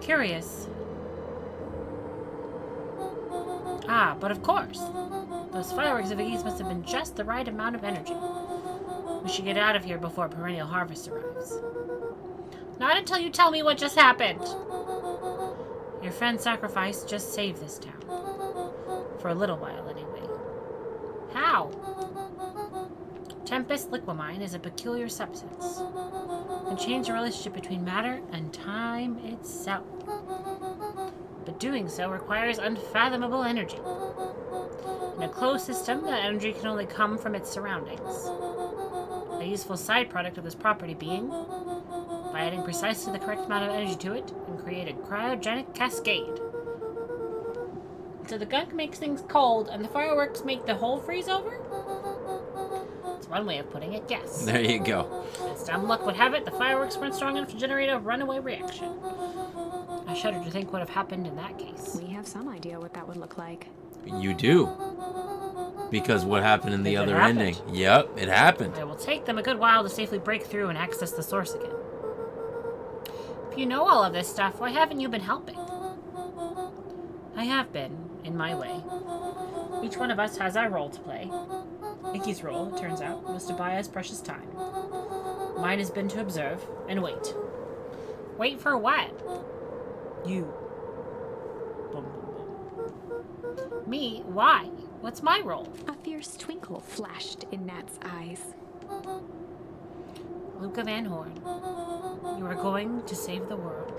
Curious. Ah, but of course. Those fireworks of Iggy's must have been just the right amount of energy. We should get out of here before perennial harvest arrives. Not until you tell me what just happened. Your friend's sacrifice just saved this town. For a little while, anyway. How? Tempest liquamine is a peculiar substance. It can change the relationship between matter and time itself. But doing so requires unfathomable energy. In a closed system, that energy can only come from its surroundings. A useful side product of this property being, by adding precisely the correct amount of energy to it, and create a cryogenic cascade. So the gunk makes things cold, and the fireworks make the whole freeze over? It's one way of putting it, yes. There you go. As dumb luck would have it, the fireworks weren't strong enough to generate a runaway reaction. I shudder to think what would have happened in that case. We have some idea what that would look like. You do. Because what happened in the It other happened. ending? Yep, it happened. It will take them a good while to safely break through and access the source again. If you know all of this stuff, why haven't you been helping? I have been, in my way. Each one of us has our role to play. Iggy's role, it turns out, was to buy us precious time. Mine has been to observe and wait. Wait for what? You. Boom, boom, boom. Me? Why? What's my role? A fierce twinkle flashed in Nat's eyes. Luca Van Horn. You are going to save the world.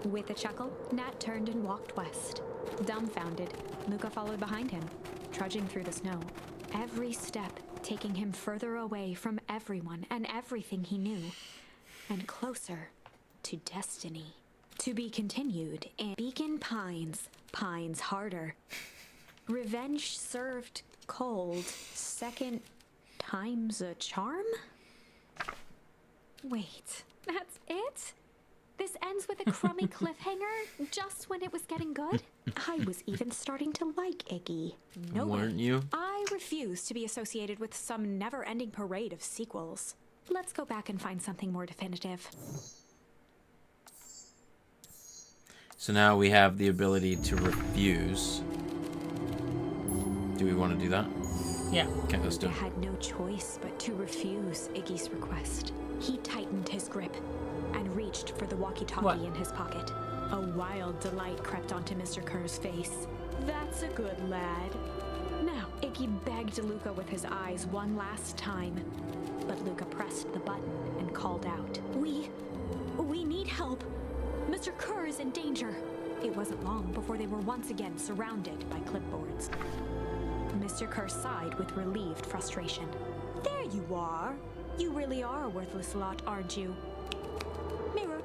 With a chuckle, Nat turned and walked west. Dumbfounded, Luca followed behind him, trudging through the snow. Every step taking him further away from everyone and everything he knew, and closer to destiny. To be continued in Beacon Pines, Pines Harder. Revenge served cold, second time's a charm? Wait, that's it? This ends with a crummy cliffhanger just when it was getting good? I was even starting to like Iggy. No way. Weren't you? I refuse to be associated with some never-ending parade of sequels. Let's go back and find something more definitive. So now we have the ability to refuse. Do we want to do that? Yeah. Okay, let's do He it. had no choice but to refuse Iggy's request. He tightened his grip and reached for the walkie-talkie What? in his pocket. A wild delight crept onto Mr. Kerr's face. That's a good lad. Now, Iggy begged Luca with his eyes one last time. But Luca pressed the button and called out. We need help. Mr. Kerr is in danger. It wasn't long before they were once again surrounded by clipboards. Mr. Kerr sighed with relieved frustration. There you are. You really are a worthless lot, aren't you? Mirror.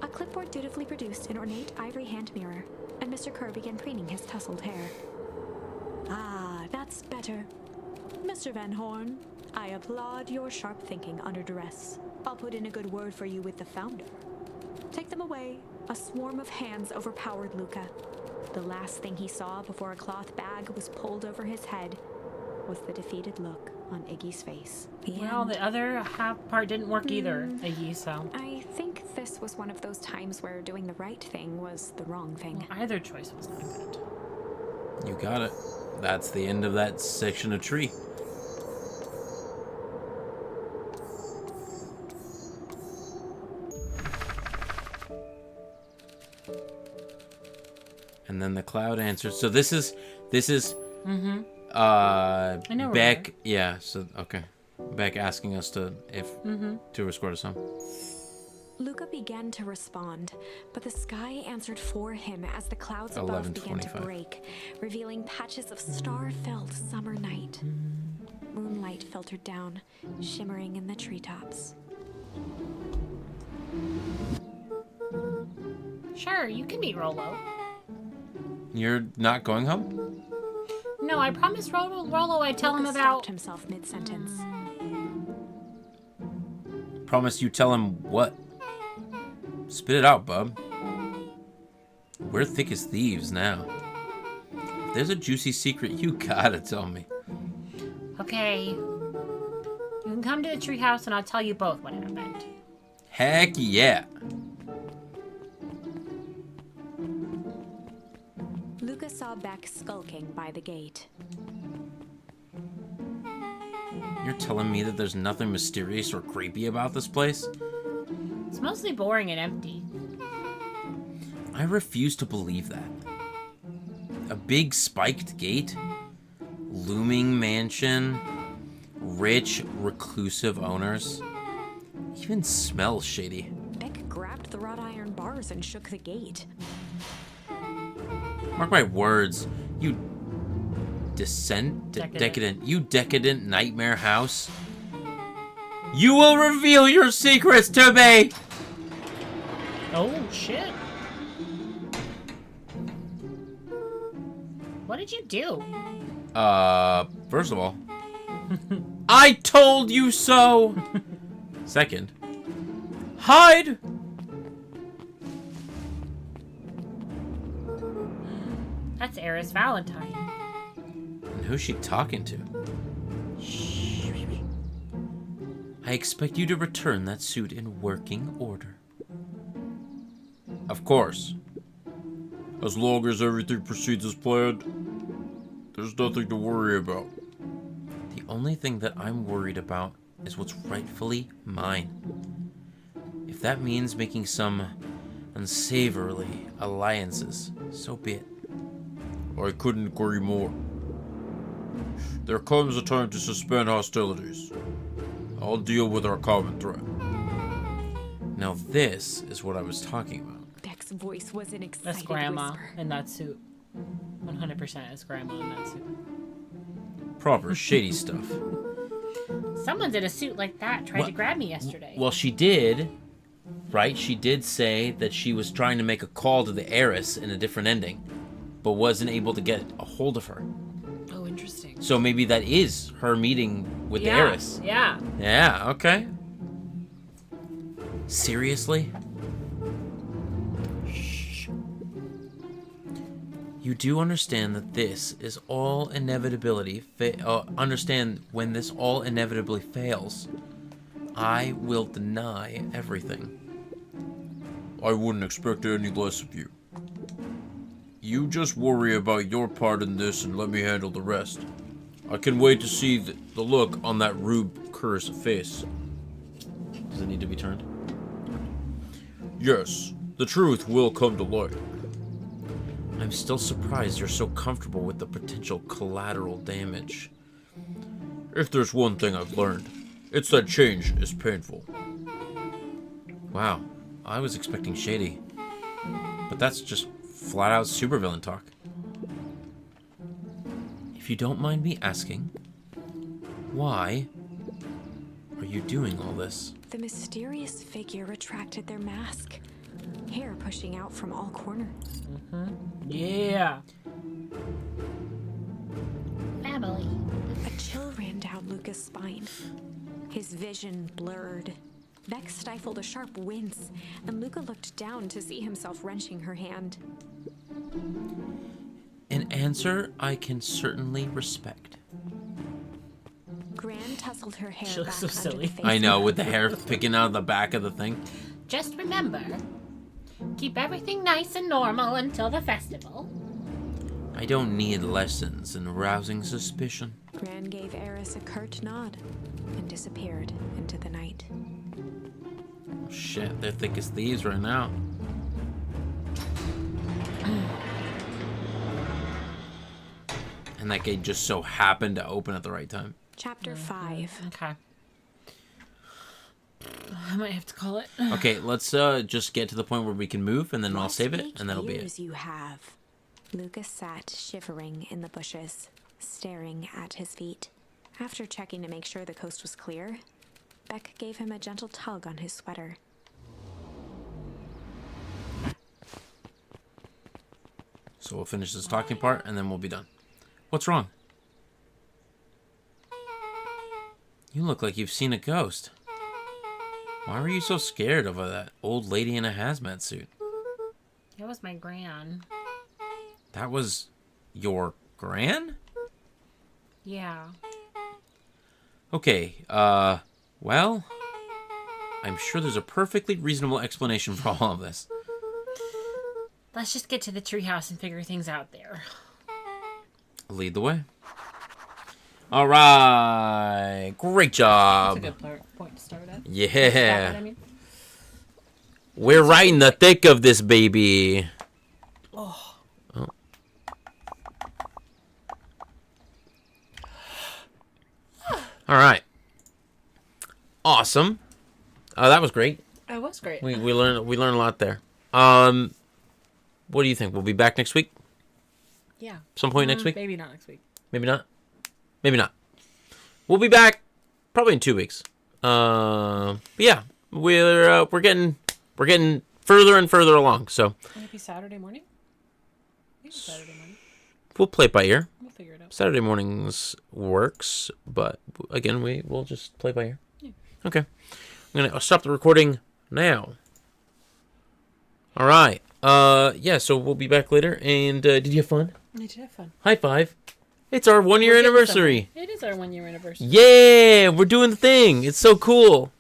A clipboard dutifully produced an ornate ivory hand mirror, and Mr. Kerr began preening his tousled hair. Ah, that's better. Mr. Van Horn, I applaud your sharp thinking under duress. I'll put in a good word for you with the founder. Take them away. A swarm of hands overpowered Luca. The last thing he saw before a cloth bag was pulled over his head was the defeated look on Iggy's face. Well, the other half part didn't work either, Iggy, so. I think this was one of those times where doing the right thing was the wrong thing. Either choice was not good. You got it. That's the end of that section of tree. And then the cloud answers. So this is Mm-hmm. I know where Beck. Yeah. So okay, Beck asking us to escort us home. Luca began to respond, but the sky answered for him as the clouds above began to 11:25. break, revealing patches of star-filled summer night. Moonlight filtered down, shimmering in the treetops. Sure, you can meet Rolo. You're not going home? No, I promised Rolo I'd tell him Luca about... stopped himself mid-sentence. Promise you tell him what? Spit it out, bub. We're thick as thieves now. If there's a juicy secret, you gotta tell me. Okay. You can come to the treehouse and I'll tell you both what happened. Heck yeah. Luca saw Beck skulking by the gate. You're telling me that there's nothing mysterious or creepy about this place? It's mostly boring and empty. I refuse to believe that. A big spiked gate? Looming mansion? Rich, reclusive owners? Even smells shady. Beck grabbed the wrought iron bars and shook the gate. Mark my words, you decadent nightmare house. You will reveal your secrets to me! Oh, shit. What did you do? First of all, I told you so! Second, hide! That's Eris Valentine. And who's she talking to? I expect you to return that suit in working order. Of course. As long as everything proceeds as planned, there's nothing to worry about. The only thing that I'm worried about is what's rightfully mine. If that means making some unsavory alliances, so be it. I couldn't agree more. There comes a time to suspend hostilities. I'll deal with our common threat. Now this is what I was talking about. Beck's voice was an excited That's Grandma whisper. in that suit. 100% is Grandma in that suit. Proper shady stuff. Someone's in a suit like that tried to grab me yesterday. Well, she did, right? She did say that she was trying to make a call to the heiress in a different ending, but wasn't able to get a hold of her. Oh, interesting. So maybe that is her meeting with the heiress. Yeah. Yeah, okay. Seriously? Shh. You do understand that this is all inevitability. Understand when this all inevitably fails, I will deny everything. I wouldn't expect any less of you. You just worry about your part in this and let me handle the rest. I can wait to see the look on that Rube Curse face. Does it need to be turned? Yes, the truth will come to light. I'm still surprised you're so comfortable with the potential collateral damage. If there's one thing I've learned, it's that change is painful. Wow, I was expecting shady. But that's just flat out supervillain talk. If you don't mind me asking, why are you doing all this? The mysterious figure retracted their mask, hair pushing out from all corners. Yeah. Family. A chill ran down Luca's spine. His vision blurred. Beck stifled a sharp wince, and Luca looked down to see himself wrenching her hand. An answer I can certainly respect. Gran tousled her hair She looks back so under silly. the face I know, of with her the hair picking out of the back of the thing. Just remember, keep everything nice and normal until the festival. I don't need lessons in rousing suspicion. Gran gave Eris a curt nod and disappeared into the night. Shit, they're thick as thieves right now. And that gate just so happened to open at the right time. Chapter 5. Okay. I might have to call it. Okay, let's just get to the point where we can move, and then I'll save it, and that'll be it. You have. Lucas sat shivering in the bushes, staring at his feet. After checking to make sure the coast was clear, Beck gave him a gentle tug on his sweater. So we'll finish this talking part, and then we'll be done. What's wrong? You look like you've seen a ghost. Why were you so scared of that old lady in a hazmat suit? That was my gran. That was your gran? Yeah. Okay, well, I'm sure there's a perfectly reasonable explanation for all of this. Let's just get to the treehouse and figure things out there. Lead the way. All right, great job. That's a good point to start at. Yeah. Stop it, I mean. We're right in the thick of this, baby. Oh. Oh. All right. Awesome. That was great. That was great. We learned a lot there. What do you think? We'll be back next week? Yeah. Some point next week? Maybe not next week. Maybe not. Maybe not. We'll be back probably in 2 weeks. But yeah, we're getting further and further along. So Maybe Saturday morning. Maybe Saturday morning. we'll play it by ear. We'll figure it out. Saturday mornings works, but again, we'll just play by ear. Yeah. Okay. I'm gonna stop the recording now. All right. Yeah. So we'll be back later. And did you have fun? I did have fun. High five. It's our 1 year We're getting anniversary. somewhere. It is our 1 year anniversary. Yeah, we're doing the thing. It's so cool.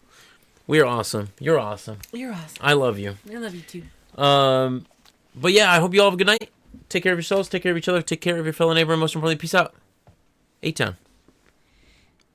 We're awesome. You're awesome. You're awesome. I love you. I love you too. But yeah, I hope you all have a good night. Take care of yourselves. Take care of each other. Take care of your fellow neighbor. And most importantly, peace out. 8-Town.